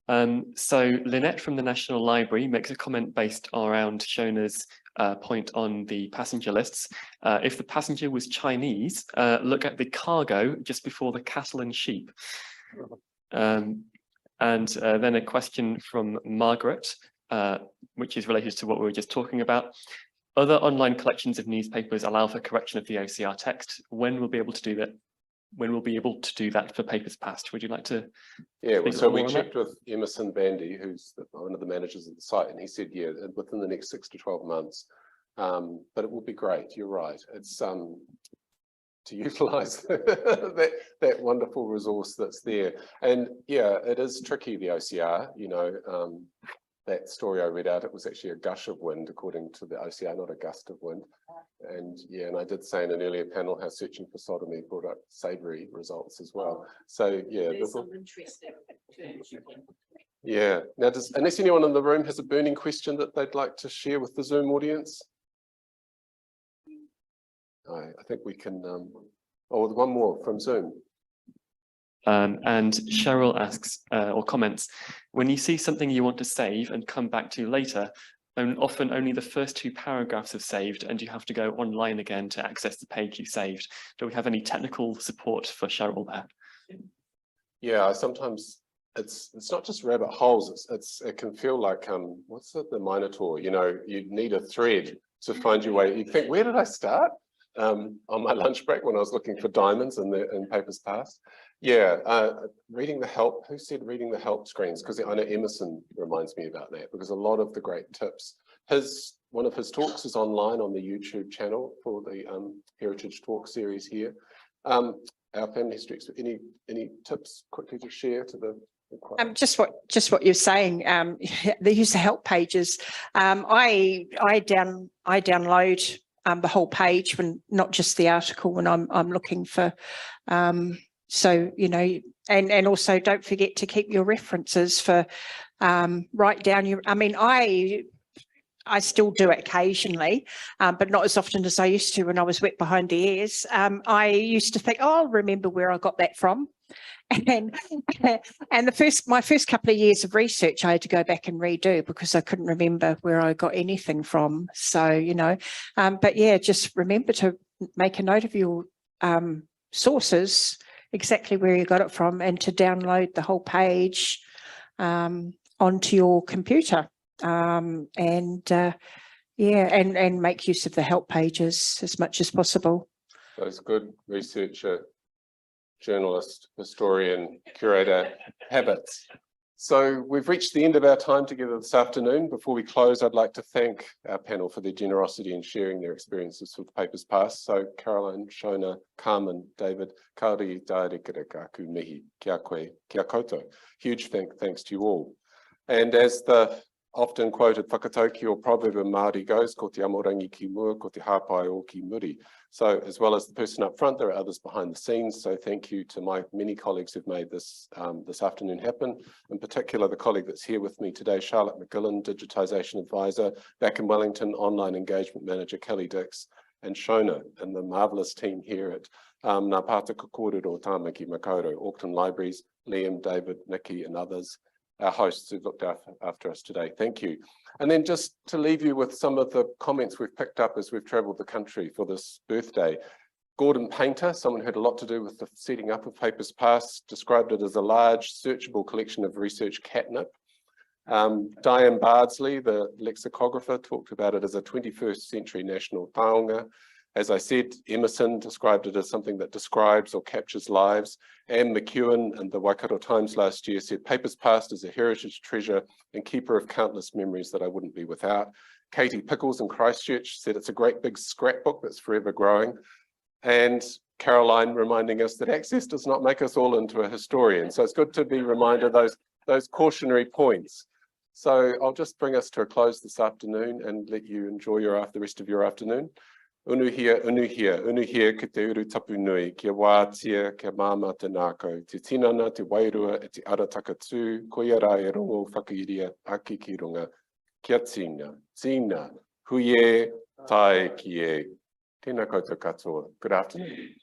So Lynette from the National Library makes a comment based around Shona's point on the passenger lists. If the passenger was Chinese, look at the cargo just before the cattle and sheep. And then a question from Margaret, which is related to what we were just talking about. Other online collections of newspapers allow for correction of the OCR text. When we'll be able to do that? When we'll be able to do that for papers past? Would you like to? Yeah, well, speak so more we on checked with Emerson Bandy, who's one of the managers of the site, and he said, yeah, within the next 6 to 12 months. But it will be great. You're right. It's to utilize that wonderful resource that's there. And yeah, it is tricky, the OCR, you know, that story I read out, it was actually a gush of wind, according to the OCR, not a gust of wind. And yeah, and I did say in an earlier panel how searching for sodomy brought up savoury results as well. So yeah. There's some interesting terms you can. Yeah. Now, unless anyone in the room has a burning question that they'd like to share with the Zoom audience? I think we can, oh, one more from Zoom. And Cheryl asks or comments, when you see something you want to save and come back to later, often only the first 2 paragraphs have saved and you have to go online again to access the page you saved. Do we have any technical support for Cheryl there? Yeah, I sometimes it's not just rabbit holes. It can feel like what's it, the Minotaur? You know, you need a thread to find your way. You think, where did I start? On my lunch break when I was looking for diamonds in papers past. Yeah, reading the help. Who said reading the help screens? Because I know Emerson reminds me about that, because a lot of the great tips. One of his talks is online on the YouTube channel for the Heritage Talk series here. Our family history. Any tips quickly to share to the? Just what you're saying. They use the help pages. I download the whole page, when not just the article, when I'm looking for. So you know, and also don't forget to keep your references for. Write down your. I mean, I still do it occasionally, but not as often as I used to when I was wet behind the ears. I used to think, oh, I'll remember where I got that from. And my first couple of years of research, I had to go back and redo because I couldn't remember where I got anything from. So, you know, but yeah, just remember to make a note of your sources, exactly where you got it from, and to download the whole page onto your computer. Yeah, and make use of the help pages as much as possible. Those good researcher, journalist, historian, curator habits. So we've reached the end of our time together this afternoon. Before we close, I'd like to thank our panel for their generosity in sharing their experiences with papers past. So Caroline, Shona, Carmen, David, kauri tārekere kaku mihi, kia koe, kia koutou. Huge thanks to you all. And as the often quoted whakatauki or proverb in Māori goes, ko te amorangi ki mua, ko te hāpai o ki muri. So as well as the person up front, there are others behind the scenes. So thank you to my many colleagues who've made this this afternoon happen. In particular, the colleague that's here with me today, Charlotte McGillen, Digitisation Advisor, back in Wellington, Online Engagement Manager, Kelly Dix, and Shona, and the marvellous team here at Ngā Pātaka Kōrero Tāmaki Makaurau, Auckland Libraries, Liam, David, Nikki, and others. Our hosts who've looked after us today. Thank you. And then just to leave you with some of the comments we've picked up as we've travelled the country for this birthday. Gordon Painter, someone who had a lot to do with the setting up of Papers Past, described it as a large searchable collection of research catnip. Diane Bardsley, the lexicographer, talked about it as a 21st century national taonga. As I said, Emerson described it as something that describes or captures lives. Anne McEwen in the Waikato Times last year said, Papers Past is a heritage treasure and keeper of countless memories that I wouldn't be without. Katie Pickles in Christchurch said it's a great big scrapbook that's forever growing. And Caroline reminding us that access does not make us all into a historian. So it's good to be reminded of those cautionary points. So I'll just bring us to a close this afternoon and let you enjoy the rest of your afternoon. Unuhia, ki te uru tapu nui, kia wātia, kia māma te nākau, te tinana, te wairua, e te arataka tū, koia rā e rongo whakairia, aki ki runga, kia tīna, huie, tae ki e. Tēnā koutou katoa. Good afternoon.